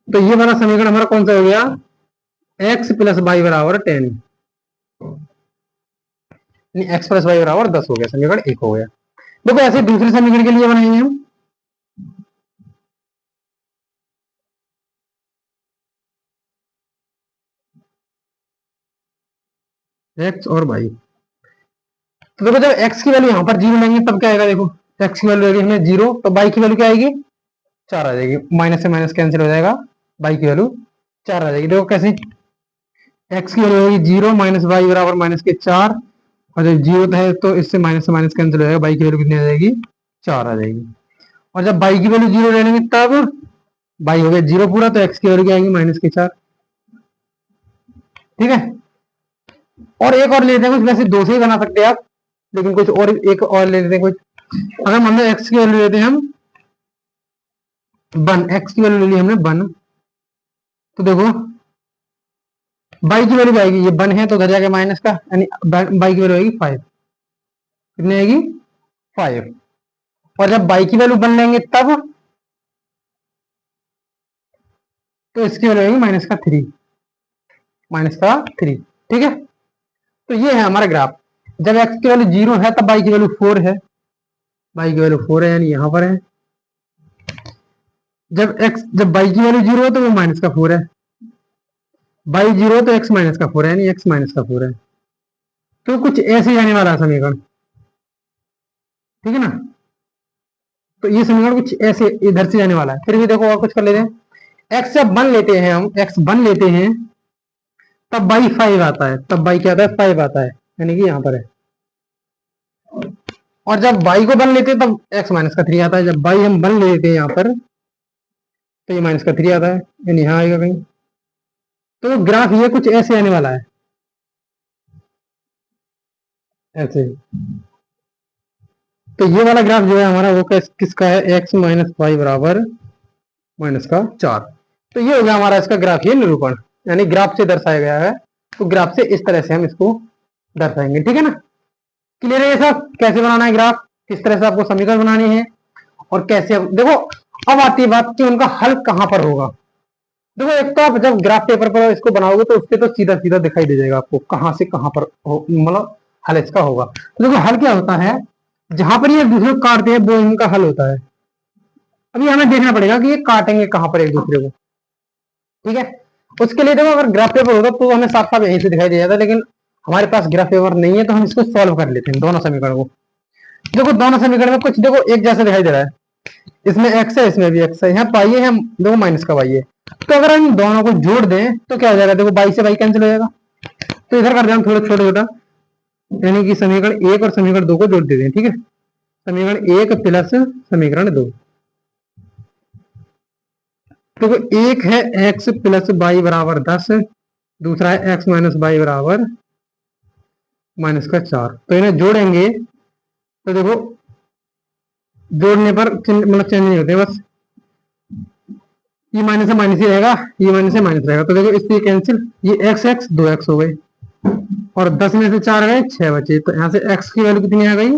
तो ये वाला समीकरण हमारा कौन सा हो गया, एक्स प्लस वाई बराबर 10, एक्स प्लस वाई बराबर 10 हो गया, समीकरण 1 हो गया। देखो ऐसे दूसरे समीकरण के लिए बनाएंगे हम। एक्स और वाई, तो देखो जब एक्स की वैल्यू यहाँ पर 0 लेंगे तब क्या आएगा, देखो एक्स की वैल्यू आएगी हमें 0 तो वाई की वैल्यू क्या आएगी, 4 आ जाएगी। माइनस से माइनस कैंसिल हो जाएगा, वाई की वैल्यू 4 आ जाएगी। देखो कैसे, एक्स की वैल्यू होगी 0 माइनस वाई बराबर माइनस के 4, और जब 0 है तो इससे माइनस से माइनस कैंसिल हो जाएगा, वाई की वैल्यू कितनी आ जाएगी, 4 आ जाएगी। और जब वाई की वैल्यू 0 ले लेंगे तब वाई हो गया 0 पूरा, तो एक्स की वैल्यू क्या आएगी, माइनस के 4। ठीक है, और एक और लेते हैं कुछ, वैसे दो से ही बना सकते हैं आप, लेकिन कुछ और एक और ले लेते हैं कुछ। अगर मान लो एक्स की वैल्यू लेते हैं हम 1, एक्स की वैल्यू ले ली हमने 1, तो देखो बाई की वैल्यू आएगी, ये 1 है तो उधर जाके माइनस का, यानी बाई की वैल्यू आएगी 5। कितनी आएगी, 5। और जब बाई की वैल्यू 1 लेंगे तब, तो इसकी वैल्यू आएगी माइनस का 3, माइनस का 3। ठीक है, तो ये है हमारा ग्राफ। जब एक्स की वैल्यू 0 है तब बाई की वैल्यू 4 है, बाई की वैल्यू 4 है यानी यहां पर है। जब बाई की वैल्यू 0 है तो वो माइनस का 4 है, बाई 0 तो एक्स माइनस का 4 है, यानी एक्स माइनस का 4 है। तो कुछ ऐसे ही आने वाला है समीकरण। ठीक है ना, तो ये समीकरण कुछ ऐसे इधर से आने वाला है। फिर भी देखो और कुछ कर लेते हैं। एक्स जब 1 लेते हैं हम, एक्स 1 लेते हैं तब बाई 5 आता है, तब बाई क्या आता है 5 आता है, यानी कि यहाँ पर है। और जब बाई को बन लेते हैं तब x माइनस का 3 आता है। जब बाई हम बन लेते हैं यहाँ पर तो ये माइनस का 3 आता है, यानी यहाँ आएगा कहीं। तो ग्राफ ये कुछ ऐसे आने वाला है, ऐसे। तो ये वाला ग्राफ जो है हमारा वो किसका है, x माइनस वाई बराबर माइनस का 4। तो ये हो गया हमारा इसका ग्राफ, ये निरूपण, यानी ग्राफ से दर्शाया गया है। तो ग्राफ से इस तरह से हम इसको दर्शाएंगे, ठीक है ना। क्लियर है ये सब, कैसे बनाना है ग्राफ, किस तरह से आपको समीकरण बनानी है, और कैसे देखो। अब आती है बात कि उनका हल कहां पर होगा। देखो एक तो आप जब ग्राफ पेपर पर इसको बनाओगे तो उससे तो सीधा सीधा दिखाई दे जाएगा आपको कहां से कहां पर मतलब हल इसका होगा। तो देखो हल क्या होता है, जहां पर ये एक दूसरे को काटते हैं वो इनका हल होता है। अभी हमें देखना पड़ेगा कि ये काटेंगे कहां पर एक दूसरे को, ठीक है। उसके लिए देखो अगर ग्राफ पेपर होगा तो हमें साफ साफ यहीं से दिखाई दे जाता है, लेकिन हमारे पास ग्राफ पेपर नहीं है तो हम इसको सॉल्व कर लेते हैं दोनों समीकरण को। देखो दोनों समीकरण में कुछ देखो एक जैसा दिखाई दे रहा है, इसमें एक्स है इसमें भी एक्स है, यहाँ पाई है, हम देखो माइनस का वाई है। तो अगर हम दोनों को जोड़ दें तो क्या हो जाएगा, देखो बाई से बाई कैंसिल हो जाएगा। तो इधर कर दें हम थोड़ा छोटा छोटा, यानी कि समीकरण 1 और समीकरण 2 को जोड़ देते हैं, ठीक है। समीकरण 1 प्लस समीकरण 2, तो एक है x प्लस बाई बराबर 10, दूसरा है x माइनस बाई बराबर माइनस का 4। तो इन्हें जोड़ेंगे तो देखो जोड़ने पर मतलब चेंज नहीं होते, बस ये माइनस से माइनस ही रहेगा, ये माइनस से माइनस रहेगा। तो देखो इससे कैंसिल, ये x x 2x हो गए, और 10 में से 4 गए 6 बचे। तो यहाँ से x की वैल्यू कितनी आ गई,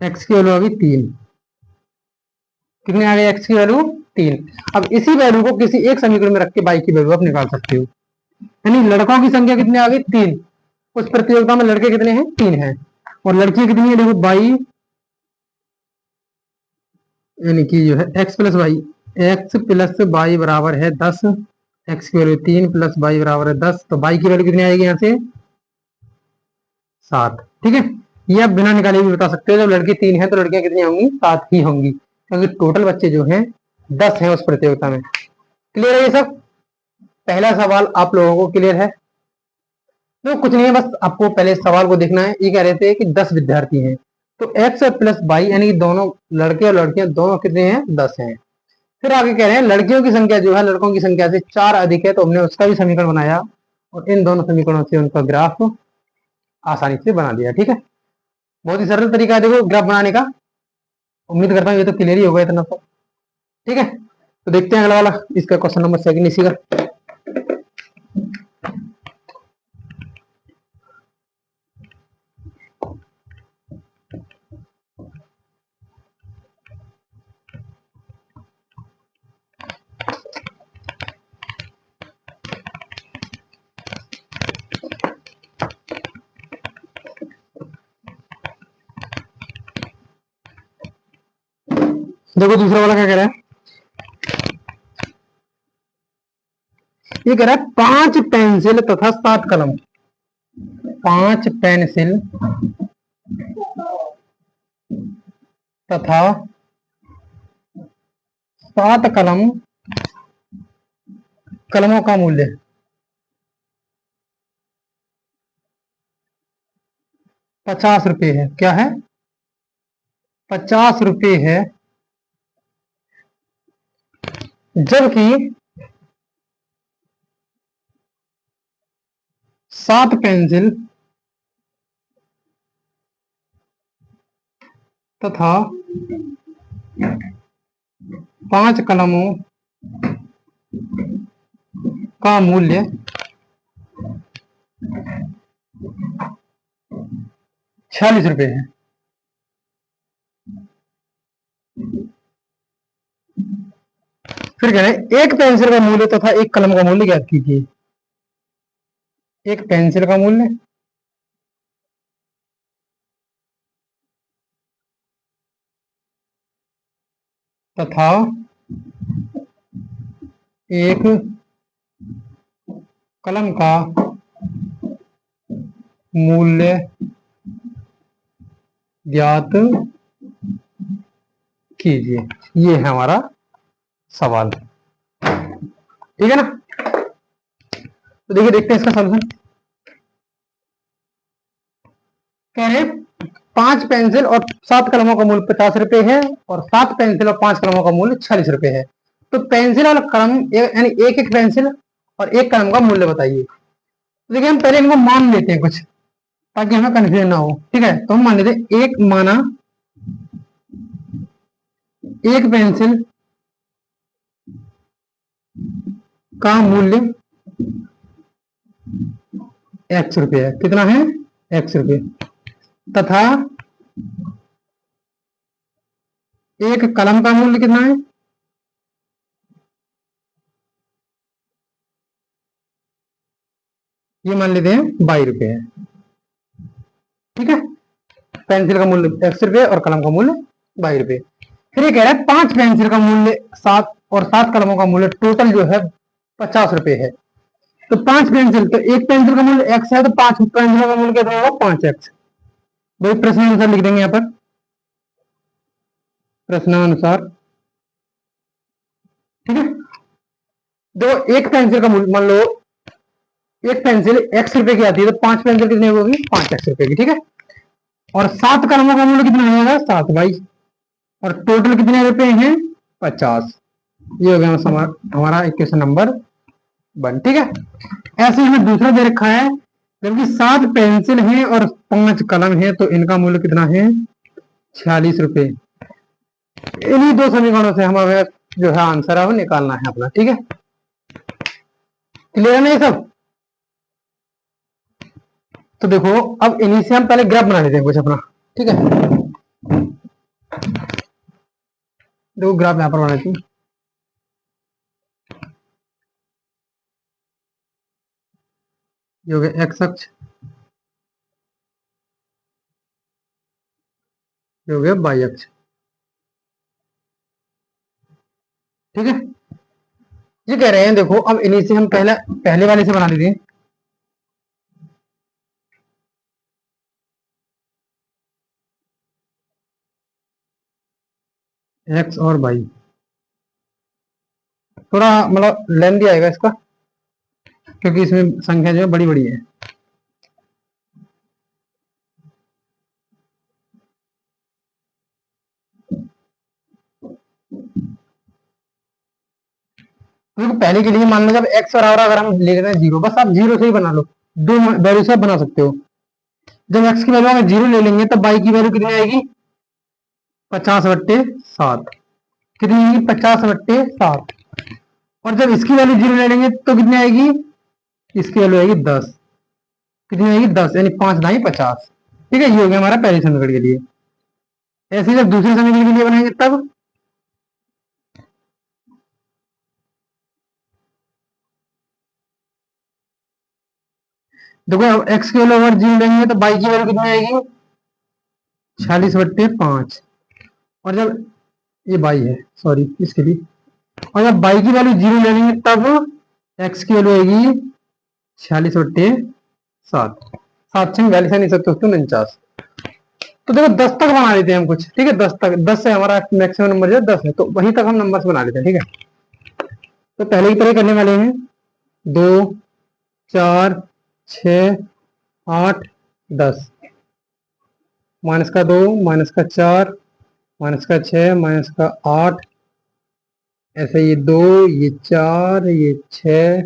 x की वैल्यू आ गई 3। कितनी आ गई x की वैल्यू 3। अब इसी वैल्यू को किसी एक समीकरण में रख के y की वैल्यू आप निकाल सकते हो। यानी लड़कों की संख्या कितनी आ गई 3, उस प्रतियोगिता में लड़के कितने हैं 3 हैं, और लड़कियां कितनी है देखो बाई, यानी कि जो है x plus Y, X plus by बराबर है 10, x की वैल्यू 3 प्लस बाई बराबर है 10। तो बाई की वैल्यू कितनी आएगी यहाँ से 7, ठीक है। ये आप बिना निकाले भी बता सकते हो, जब लड़के 3 हैं तो लड़कियां कितनी होंगी 7 ही होंगी, क्योंकि टोटल बच्चे जो हैं 10 हैं उस प्रतियोगिता में। क्लियर है ये सब, पहला सवाल आप लोगों को क्लियर है। तो कुछ नहीं है, बस आपको पहले सवाल को देखना है। ये कह रहे थे कि 10 विद्यार्थी हैं, तो x प्लस बाई यानी कि दोनों लड़के और लड़कियां दोनों कितने हैं 10 हैं। फिर आगे कह रहे हैं लड़कियों की संख्या जो है लड़कों की संख्या से 4 अधिक है, तो हमने उसका भी समीकरण बनाया और इन दोनों समीकरणों से उनका ग्राफ आसानी से बना दिया, ठीक है। बहुत ही सरल तरीका है देखो ग्राफ बनाने का। उम्मीद करता हूँ ये तो क्लियर ही होगा इतना तो, ठीक है। तो देखते हैं अगला वाला, इसका क्वेश्चन नंबर 2 इसी का। देखो दूसरा वाला क्या कह रहा है, ये कह रहा है 5 पेंसिल तथा 7 कलम, 5 पेंसिल तथा 7 कलम, कलमों का मूल्य 50 रुपये है। क्या है 50 रुपये है, जबकि 7 पेंसिल तथा 5 कलमों का मूल्य 46 रुपये है। फिर कह रहे हैं एक पेंसिल का मूल्य तथा एक कलम का मूल्य ज्ञात कीजिए। एक पेंसिल का मूल्य तथा एक कलम का मूल्य ज्ञात कीजिए, ये है हमारा सवाल, ठीक है ना। तो देखिए देखते हैं इसका सॉल्यूशन। कह रहे 5 पेंसिल और 7 कलमों का मूल्य 50 रुपए है और 7 पेंसिल और 5 कलमों का मूल्य 46 रुपए है। तो पेंसिल और कलम यानी एक एक पेंसिल और एक कलम का मूल्य बताइए। तो देखिए हम पहले इनको मान लेते हैं कुछ, ताकि हमें कंफ्यूजन ना हो। ठीक है, तो हम मान लेते हैं एक माना एक पेंसिल का मूल्य x रुपये है। कितना है? x रुपये। तथा एक कलम का मूल्य कितना है? ये मान लेते हैं 22 रुपये है। ठीक है, पेंसिल का मूल्य x रुपये और कलम का मूल्य 22 रुपये। फिर ये कह रहा है 5 पेंसिल का मूल्य 7 और 7 कलमों का मूल्य टोटल जो है 50 रुपये है। तो 5 पेंसिल, तो एक पेंसिल का मूल्य x है, तो 5 पेंसिलों का मूल्य कितना होगा? 5x। वही प्रश्नानुसार लिख देंगे यहाँ पर, प्रश्नानुसार। ठीक है, तो एक पेंसिल का मूल्य मान लो एक पेंसिल x रुपए की आती है, तो 5 पेंसिल कितने होगी? 5x रुपए की। ठीक है, और 7 कलमों का मूल्य कितना होगा? 7y। और टोटल कितने रुपए हैं? 50। ये हो गया हमारा इक्वेशन नंबर 1। ठीक है, ऐसे हमें दूसरा दे रखा है, जबकि 7 पेंसिल हैं और 5 कलम है, तो इनका मूल्य कितना है? 46 रुपए। इन्हीं दो समीकरणों से हमें जो है आंसर है वो निकालना है अपना। ठीक है, क्लियर है ना ये सब? तो देखो अब इन्हीं से हम पहले ग्राफ बना लेते हैं कुछ अपना। ठीक है, देखो ग्राफ यहां पर बना लेते हैं। ये हो गया एक्स अक्ष, ये हो गया वाई अक्ष। ठीक है, ये कह रहे हैं देखो अब इन्हीं से हम पहले वाले से बना लेते हैं। एक्स और वाई, थोड़ा मतलब लेंथी आएगा इसका, क्योंकि इसमें संख्या जो है बड़ी बड़ी है। देखो पहले के लिए मान लो जब एक्स बराबर अगर हम ले लेते हैं 0, बस आप 0 से ही बना लो, दो वैल्यू से आप बना सकते हो। जब एक्स की वैल्यू अगर 0 ले लेंगे तब वाई की वैल्यू कितनी आएगी? 50/7। कितनी आएगी? 50/7। और जब इसकी वैल्यू 0 ले लेंगे तो कितनी आएगी? इसकी वैल्यू आएगी 10। कितनी आएगी? 10, यानी 5×9 = 50। ठीक है, ये हो गया हमारा पहले समीकरण के लिए। ऐसे ही जब दूसरे समीकरण के लिए बनाएंगे तब देखो एक्स की वैल्यू अगर 0 लेंगे तो वाई की वैल्यू कितनी आएगी? 46/5। और जब ये वाई है, सॉरी इसके लिए, और जब वाई की वैल्यू 0 ले लेंगे तब एक्स की वैल्यू आएगी 46/7। 7 से हम वैल्यू से नहीं सकते उसको 49। तो देखो 10 तक बना लेते हैं हम कुछ। ठीक है, 10 तक, 10 से हमारा मैक्सिमम नंबर जो है 10 है, तो वहीं तक हम नंबर बना लेते हैं। ठीक है, तो पहले की तरह करने वाले हैं 2, 4, 6, 8, 10। -2, -4, -6, -8, ऐसे ये 2, ये 4, ये 6,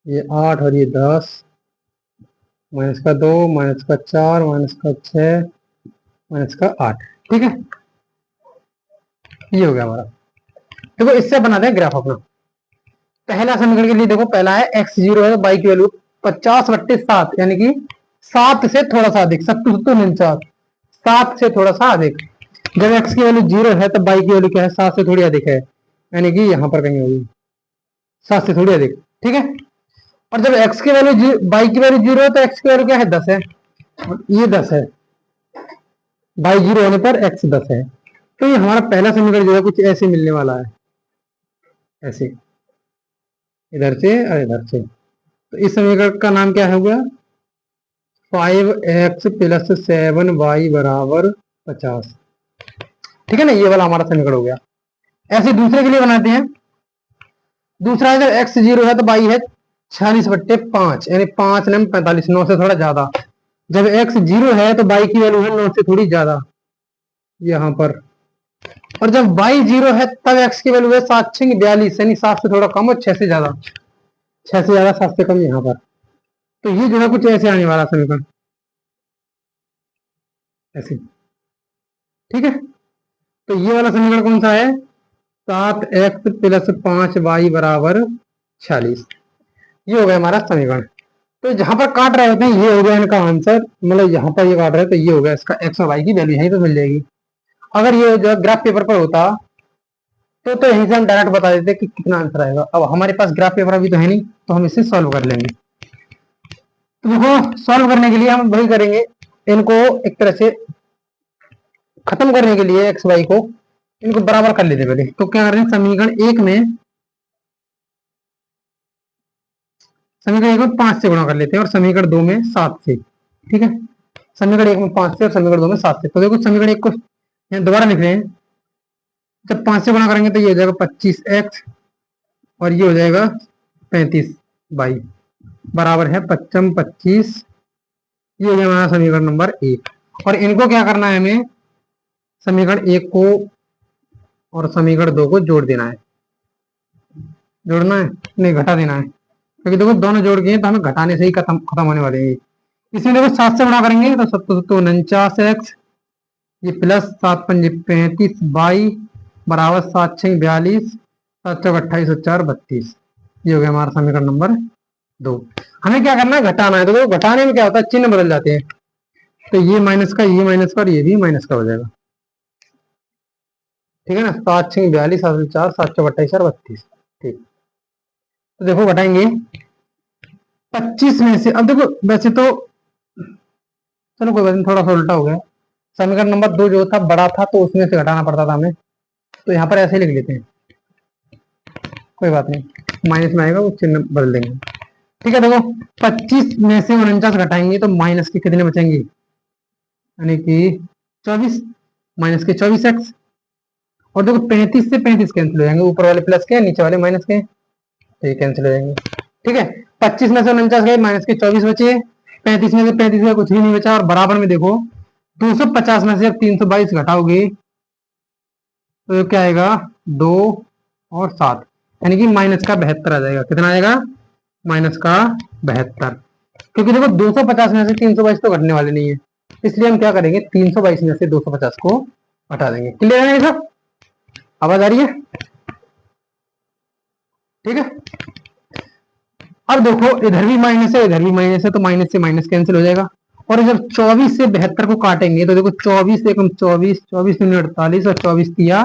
ये 8 और ये 10। -2, -4, -6, -8। ठीक है, ये हो गया हमारा। देखो इससे बनाते हैं ग्राफ अपना। पहला समीकरण के लिए देखो, पहला है x0 है, वाई की वैल्यू 50/7, यानी कि 7 से थोड़ा सा अधिक, 7 से थोड़ा सा अधिक। जब x की वैल्यू 0 है तो y की वैल्यू क्या है? 7 से थोड़ी अधिक है, यानी कि यहां पर कहीं होगी 7 से थोड़ी अधिक। ठीक है, और जब x की वैल्यू y की वैल्यू 0 है तो x की वैल्यू क्या है? 10 है, और ये 10 है। y 0 होने पर x 10 है। तो ये हमारा पहला समीकरण जो है कुछ ऐसे मिलने वाला है, ऐसे, इधर से और इधर से। तो इस समीकरण का नाम क्या हो गया? 5x + 7y = 50। ठीक है ना, ये वाला हमारा समीकरण हो गया। ऐसे दूसरे के लिए बनाते हैं। दूसरा है जब x 0 है तो y है 46/5 यानी 5 9 45, 9 से थोड़ा ज्यादा। जब x 0 है तो y की वैल्यू है 9 से थोड़ी ज्यादा यहाँ पर, और जब y 0 है तब x की वैल्यू है 7 6 42 यानी 7 से थोड़ा कम और 6 से ज्यादा, 6 से ज्यादा 7 से कम यहाँ पर। तो ये जो है कुछ ऐसे आने वाला समीकरण, ऐसे। ठीक है, तो ये वाला समीकरण कौन सा है? 7x + 5y बराबर 46। ये हो गया हमारा समीकरण। तो जहां पर काट रहे होते हैं ये हो गया इनका आंसर, मतलब यहाँ पर ये काट रहे हैं तो ये हो गया इसका x और y की वैल्यू यहीं पे मिल जाएगी। अगर ये जो ग्राफ पेपर पर होता तो यहीं से हम डायरेक्ट बता देते कि कितना आंसर आएगा। अब हमारे पास ग्राफ पेपर अभी तो है नहीं, तो हम इसे सॉल्व कर लेंगे। तो देखो सॉल्व करने के लिए हम वही करेंगे, इनको एक तरह से खत्म करने के लिए एक्स वाई को इनको बराबर कर लेते पहले। तो क्या करें, समीकरण 1 में 5 से गुणा कर लेते हैं और समीकरण 2 में 7 से। ठीक है, समीकरण 1 में 5 से और समीकरण 2 में 7 से। तो देखो समीकरण 1 को यहाँ दोबारा लिख रहे हैं। जब 5 से गुणा करेंगे तो ये हो जाएगा 25x और ये हो जाएगा 35y बराबर है 5 25। ये हो गया हमारा समीकरण नंबर 1। और इनको क्या करना है, हमें समीकरण 1 को और समीकरण 2 को जोड़ देना है। जोड़ना है नहीं, घटा देना है, क्योंकि देखो दोनों जोड़ के तो हमें घटाने से ही खत्म होने वाले हैं। इसमें देखो 7 से गुणा करेंगे तो 7 तो 49x, ये प्लस 7 5 35y बराबर 7 6 42, 7 चौक 28 और 4 32। ये हो गया हमारा समीकरण नंबर 2। हमें क्या करना है, घटाना है। तो देखो घटाने में क्या होता है, चिन्ह बदल जाते हैं। तो ये माइनस का, ये माइनस का और ये भी माइनस का हो जाएगा। ठीक है ना, 7 6 42, 7 4 7 चौक 28 और 32। ठीक, तो देखो घटाएंगे 25 में से। अब देखो वैसे तो चलो कोई बात नहीं, थोड़ा सा उल्टा हो गया। समीकरण नंबर 2 जो था बड़ा था तो उसमें से घटाना पड़ता था हमें, तो यहाँ पर ऐसे लिख लेते हैं, कोई बात नहीं, माइनस में आएगा वो चिन्ह बदल देंगे। ठीक है, देखो 25 में से 49 घटाएंगे तो माइनस के कितने बचेंगे, यानी कि 24, माइनस के 24x। और देखो 35 से 35 कैंसिल हो जाएंगे, ऊपर वाले प्लस के नीचे वाले माइनस के, तो ये कैंसिल हो जाएंगे। ठीक है, 25 में से 49 गए, माइनस के 24 बचे, 35 में से 35 का कुछ भी नहीं बचा। और बराबर में देखो 250 में से 322 घटाओगे तो क्या आएगा, 2 और 7, यानी कि माइनस का 72 आ जाएगा। कितना आएगा, माइनस का 72। क्योंकि देखो 250 में से 322 तो घटने वाले नहीं है, इसलिए हम क्या करेंगे, 322 में से 250 को हटा देंगे। क्लियर है ये सब, आवाज आ रही है? ठीक है, अब देखो इधर भी माइनस है इधर भी माइनस है, तो माइनस से माइनस कैंसिल हो जाएगा। और जब 24 से 72 को काटेंगे तो देखो 24 से 24, 24 दूनी 48 और 24 तिया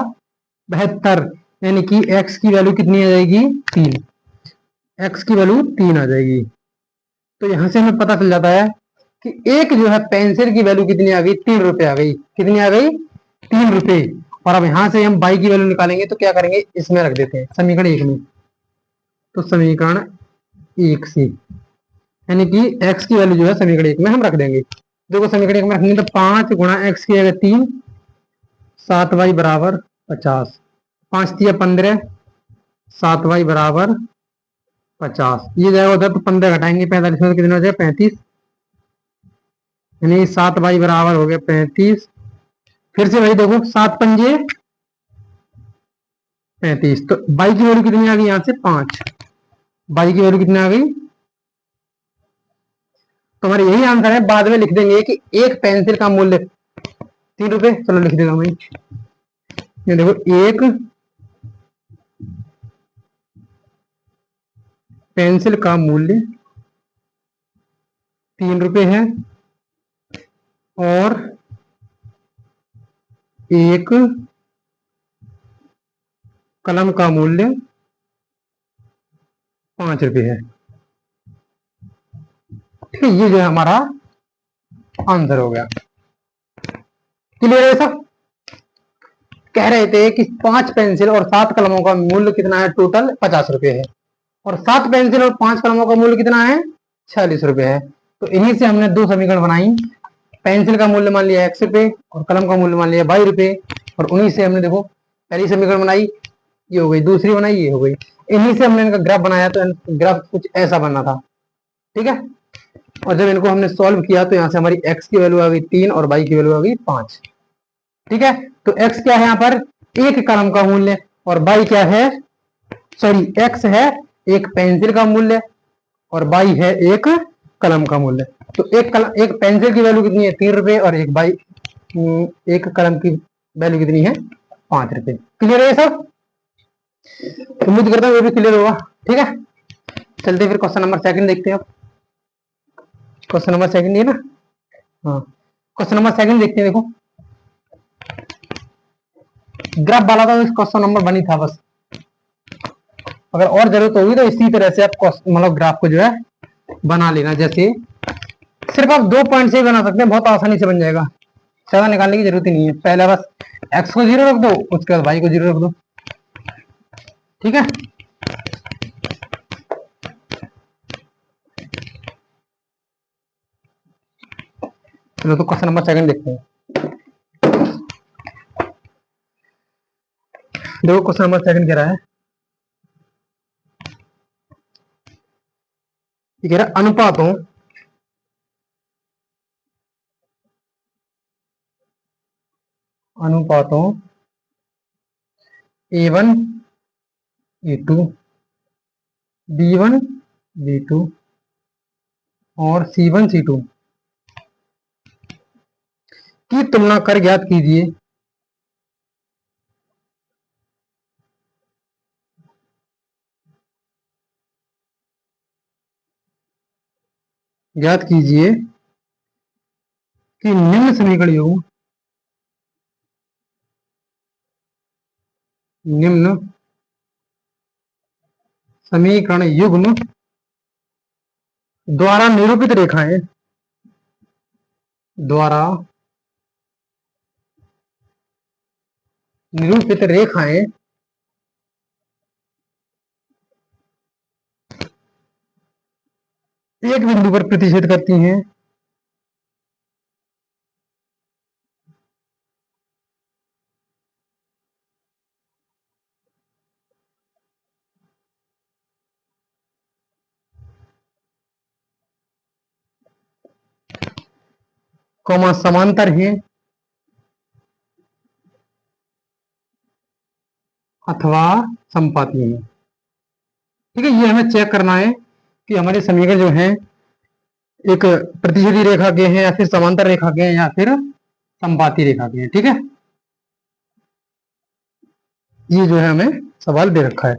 72, यानी कि x की वैल्यू कितनी आ जाएगी, 3। x की वैल्यू 3 आ जाएगी। तो यहां से हमें पता चल जाता है कि एक जो है पेंसिल की वैल्यू कितनी आ गई, 3 रुपए आ गई। कितनी आ गई, 3 रुपए। और अब यहां से हम y की वैल्यू निकालेंगे तो क्या करेंगे, इसमें रख देते हैं समीकरण 1 में। तो समीकरण 1 से यानी कि x की वैल्यू जो है समीकरण 1 में हम रख देंगे। देखो समीकरण 1 में रखेंगे तो 5 गुणा x की जगह 3, 7y बराबर 50, 5 तिया 15, 7y बराबर 50। ये जाएगा उधर तो 15 घटाएंगे 45 में तो कितना हो जाएगा, 35, यानी 7y बराबर हो गया 35। फिर से वही देखो 7 पंजे 35, तो y की वैल्यू कितनी आ गई, यहाँ से 5, y की वैल्यू कितनी आ गई। तो हमारा यही आंसर है। बाद में लिख देंगे कि एक पेंसिल का मूल्य 3 रुपए। चलो लिख देता हूं, ये देखो एक पेंसिल का मूल्य 3 रुपए है और एक कलम का मूल्य 5 रुपए है। ठीक है, ये जो है हमारा आंसर हो गया। क्लियर है सब? कह रहे थे कि 5 पेंसिल और 7 कलमों का मूल्य कितना है, टोटल 50 रुपए है। और 7 पेंसिल और 5 कलमों का मूल्य कितना है, 46 रुपए है। तो इन्हीं से हमने 2 समीकरण बनाई। पेंसिल का मूल्य मान लिया x रुपए और कलम का मूल्य मान लिया y रुपए। और उन्हीं से हमने देखो पहली समीकरण बनाई, ये हो गई, दूसरी बनाई, ये हो गई। इन्हीं से हमने इनका ग्राफ बनाया, तो ग्राफ कुछ ऐसा बनना था, ठीक है। और जब इनको हमने सॉल्व किया तो यहाँ से हमारी x की वैल्यू आ गई 3 और y की वैल्यू आ गई 5, ठीक है। तो x क्या है यहाँ पर, एक कलम का मूल्य, और y क्या है, सॉरी x है एक पेंसिल का मूल्य और y है एक कलम का मूल्य। तो एक पेंसिल की वैल्यू कितनी है 3 रुपए और एक कलम की वैल्यू कितनी है 5 रुपए। क्लियर है ये सब, उम्मीद करता हूँ ये भी क्लियर होगा, ठीक है। चलते फिर क्वेश्चन नंबर सेकंड देखते हैं। अब क्वेश्चन नंबर सेकंड है ना, हाँ क्वेश्चन नंबर सेकंड देखते हैं। देखो ग्राफ वाला था, इस क्वेश्चन नंबर 1 ही था बस, अगर और जरूरत होगी तो इसी तरह से आप मतलब ग्राफ को जो है बना लेना। जैसे सिर्फ आप 2 पॉइंट से ही बना सकते हैं, बहुत आसानी से बन जाएगा, ज्यादा निकालने की जरूरत ही नहीं है। पहले बस x को 0 रख दो, उसके बाद y को 0 रख दो, ठीक है। चलो तो क्वेश्चन नंबर सेकंड देखते हैं। देखो क्वेश्चन नंबर सेकंड कह रहा है, ये कह रहा है अनुपातों A1 A2 B1 B2 और C1 C2 की तुलना कर ज्ञात कीजिए कि निम्न समीकरण युग्म द्वारा निरूपित रेखाएं एक बिंदु पर प्रतिच्छेद करती हैं समांतर हैं अथवा संपाती हैं, ठीक है। ये हमें चेक करना है कि हमारे समीकरण जो हैं एक प्रतिच्छेदी रेखा के हैं या फिर समांतर रेखा के हैं या फिर संपाती रेखा के हैं, ठीक है। ये जो है हमें सवाल दे रखा है।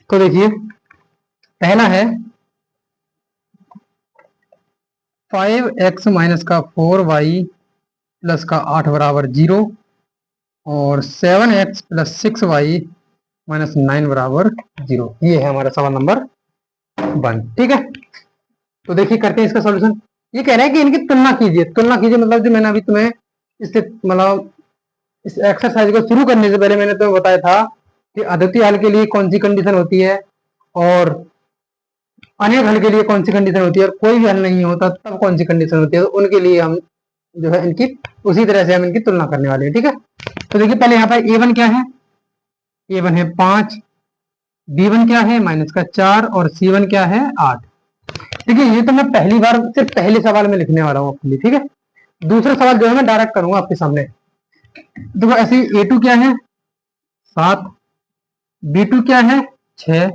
तो देखिए पहला है 5x माइनस का 4y प्लस का 8 बराबर 0 और 7x प्लस 6y माइनस 9 बराबर 0। ये है हमारा सवाल नंबर 1, ठीक है। तो देखिए करते हैं इसका सॉल्यूशन। ये कह रहे हैं कि इनकी तुलना कीजिए मतलब जो मैंने अभी तुम्हें इससे मतलब इस एक्सरसाइज को शुरू करने से पहले मैंने तुम्हें बताया था कि अद्वितीय हल के लिए कौन सी कंडीशन होती है और अनेक हल के लिए कौन सी कंडीशन होती है और कोई भी हल नहीं होता तब कौन सी कंडीशन होती है। तो उनके लिए हम जो है इनकी उसी तरह से हम इनकी तुलना करने वाले हैं, ठीक है। तो देखिए पहले यहाँ पर A1 क्या है, A1 है 5, B1 क्या है माइनस का 4 और C1 क्या है 8। देखिए ये तो मैं पहली बार सिर्फ पहले सवाल में लिखने वाला हूँ आपके लिए, ठीक है। दूसरा सवाल जो है मैं डायरेक्ट करूंगा आपके सामने। देखो ऐसे A2 क्या है 7, B2 क्या है 6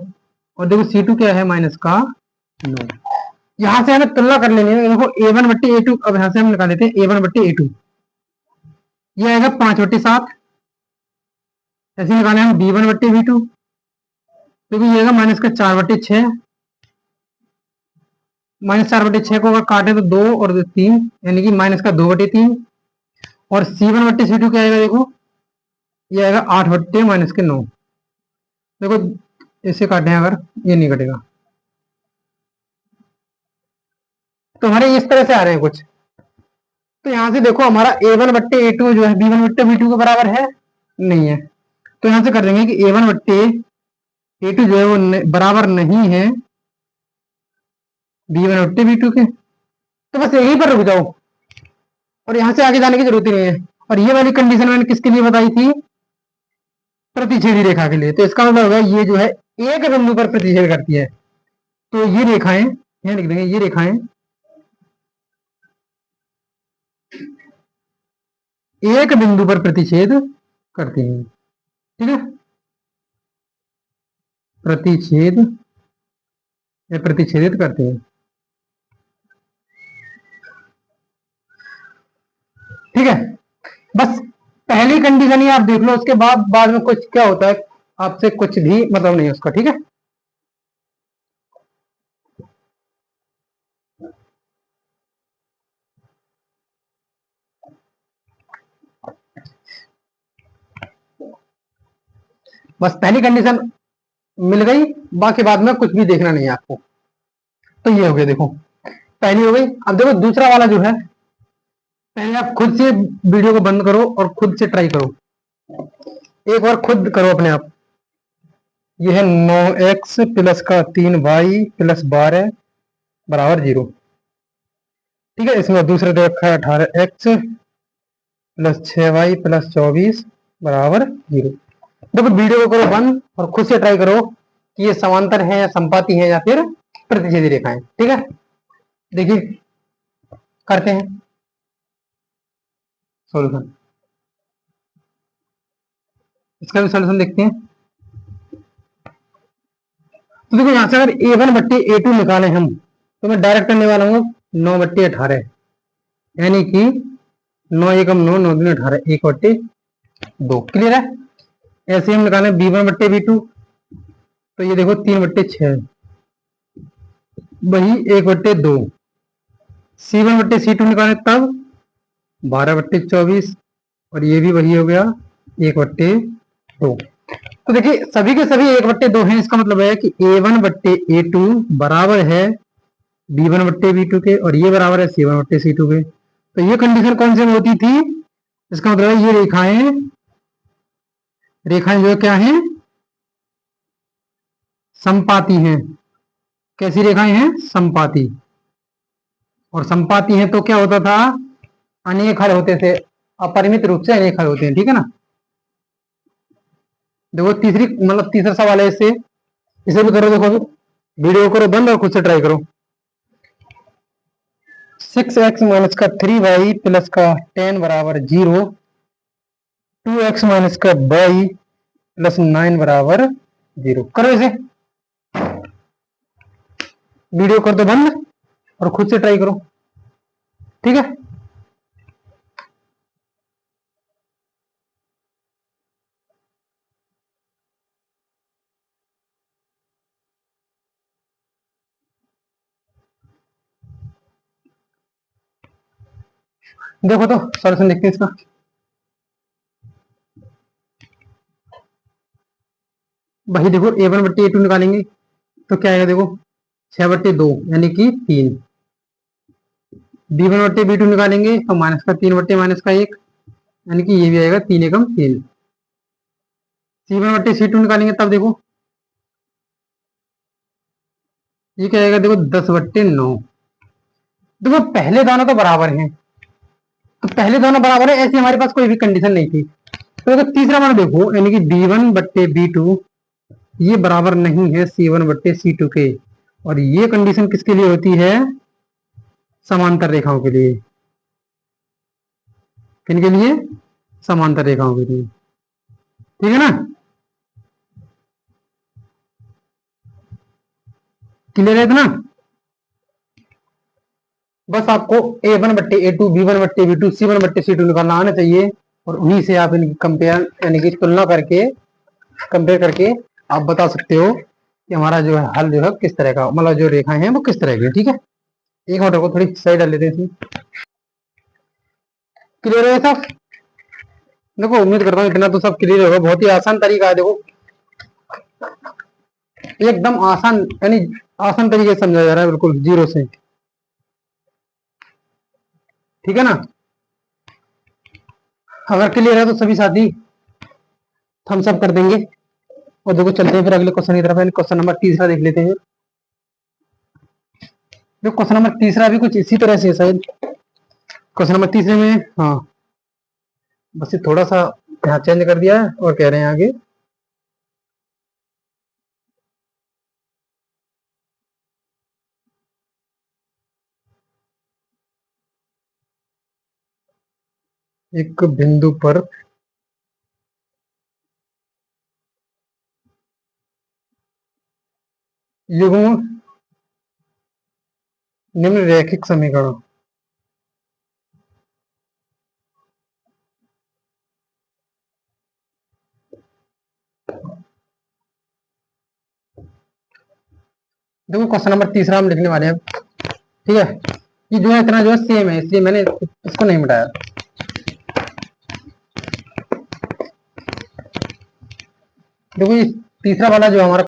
और देखो C2 क्या है माइनस का 9। यहां से हमें तुलना कर लेनी है। देखो A1 बट्टे A2, अब यहां से हम निकाल लेते हैं A1 बट्टे A2, ये आएगा 5 बट्टे 7। ऐसे निकाले हम B1 बट्टे B2, देखो ये आएगा माइनस का 4 बट्टे 6, माइनस 4 बटे 6 को अगर काटे तो 2 और 3 यानी कि माइनस का 2 बटे 3। और C1 बट्टे C2 क्या आएगा, देखो ये आएगा 8 बट्टे माइनस के 9। देखो इसे काटे अगर ये नहीं कटेगा, तो हमारे इस तरह से आ रहे हैं कुछ। तो यहां से देखो हमारा A1 बट्टे A2 जो है B1 बट्टे B2 के बराबर है नहीं है। तो यहां से कर देंगे कि A1 बट्टे A2 जो है वो बराबर नहीं है B1 बट्टे B2 के। तो बस यहीं पर रुक जाओ और यहां से आगे जाने की जरूरत ही नहीं है। और ये वाली कंडीशन मैंने किसके लिए बताई थी, प्रतिच्छेदी रेखा के लिए। तो इसका मतलब होगा ये जो है एक बिंदु पर प्रतिच्छेद करती है। तो ये रेखाएं यहां लिख देंगे, ये रेखाएं एक बिंदु पर प्रतिच्छेद करती हैं। ठीक है, प्रतिच्छेद या प्रतिच्छेदित करती हैं। ठीक है, बस पहली कंडीशन ही आप देख लो, उसके बाद में कुछ क्या होता है आपसे कुछ भी मतलब नहीं है उसका। ठीक है, बस पहली कंडीशन मिल गई, बाकी बाद में कुछ भी देखना नहीं है आपको। तो ये हो गया, देखो पहली हो गई। अब देखो दूसरा वाला जो है, पहले आप खुद से वीडियो को बंद करो और खुद से ट्राई करो, एक बार खुद करो अपने आप। यह है 9x प्लस का 3y प्लस 12 बराबर 0। ठीक है, इसमें दूसरे दो रखा है 18x प्लस 6y प्लस 24 बराबर 0। देखो वीडियो को करो बंद और खुद से ट्राई करो कि ये समांतर है या संपाती है या फिर प्रतिच्छेदी रेखाएं। ठीक है, देखिए करते हैं सॉल्यूशन, इसका भी सॉल्यूशन देखते हैं। तो देखो यहां से अगर a1 बट्टे a2 निकाले हम, तो मैं डायरेक्ट करने वाला हूँ 9 बट्टे 18, यानी कि 9 एकम 9, 9 दूनी 18, 1 बट्टे 2। क्लियर है? ऐसे हम निकालें b1 बट्टे b2, तो ये देखो 3 बट्टे 6, वही 1 बट्टे 2। c1 बट्टे c2 निकालें तब 12 बट्टे 24, और ये भी वही हो गया 1 बट्टे 2। तो देखिए सभी के सभी 1 बट्टे 2 हैं, इसका मतलब है कि a1 बट्टे a2 बराबर है b1 बट्टे b2 के, और ये बराबर है c1 बट्टे c2 के। तो ये कंडीशन कौन से में होती थी? इसका मतलब है ये रेखाएं रेखाएं जो क्या हैं, संपाती हैं। कैसी रेखाएं हैं? संपाती। और संपाती हैं तो क्या होता था, अनेक हल होते थे, अपरिमित रूप से अनेक हल होते हैं। ठीक है ना? देखो तीसरी मतलब तीसरा सवाल है, इससे इसे भी करो। देखो अभी वीडियो करो बंद और खुद से ट्राई करो। 6x माइनस का 3y प्लस का 10 बराबर 0, 2x माइनस का y प्लस 9 बराबर 0। करो इसे, वीडियो कर दो बंद और खुद से ट्राई करो। ठीक है, देखो तो सॉल्यूशन देखते हैं इसका। वही देखो a1 बट्टे a2 निकालेंगे तो क्या आएगा, देखो 6 बट्टे 2 यानी कि 3। b1 बट्टे b2 निकालेंगे तो माइनस का 3 बट्टे माइनस का 1, यानी कि ये भी आएगा 3 एकम 3। c1 बट्टे c2 निकालेंगे तब देखो ये क्या आएगा, देखो 10 बट्टे 9। देखो पहले दोनों तो बराबर हैं, तो पहले दोनों बराबर है, ऐसी हमारे पास कोई भी कंडीशन नहीं थी। तो देखो तीसरा वाला देखो, यानी कि b1 बट्टे b2 ये बराबर नहीं है c1 बट्टे c2 के, और ये कंडीशन किसके लिए होती है? समांतर रेखाओं के लिए। किनके लिए? समांतर रेखाओं के लिए। ठीक है ना? क्लियर है इतना? बस आपको a1 बट्टे a2, b1 बट्टे b2, c1 बट्टे c2 निकालना आना चाहिए, और उन्हीं से आप इनकी कंपेयर यानी कि तुलना करके कंपेयर करके आप बता सकते हो कि हमारा जो है हल जो है किस तरह का, मतलब जो रेखाएं हैं वो किस तरह की। ठीक है, एक मिनट को थोड़ी सही डाल लेते हैं इसमें। क्लियर है सब? देखो उम्मीद करता हूँ इतना तो सब क्लियर होगा। बहुत ही आसान तरीका है, देखो एकदम आसान, यानी आसान तरीके से समझा जा रहा है, बिल्कुल जीरो से। ठीक है ना? अगर क्लियर है तो सभी साथी थम्स अप कर देंगे। और देखो चलते हैं फिर अगले क्वेश्चन की तरफ। क्वेश्चन नंबर तीसरा देख लेते हैं। देखो क्वेश्चन नंबर तीसरा भी कुछ इसी तरह से है शायद। क्वेश्चन नंबर तीसरे में हाँ बस ये थोड़ा सा यहाँ चेंज कर दिया है, और कह रहे हैं आगे एक बिंदु पर युग्म निम्न रैखिक समीकरण। देखो क्वेश्चन नंबर तीसरा हम लिखने वाले हैं, ठीक है। ये जो है इतना जो है सेम है, इसलिए मैंने इसको नहीं मिटाया। देखो ये तीसरा वाला जो हमारा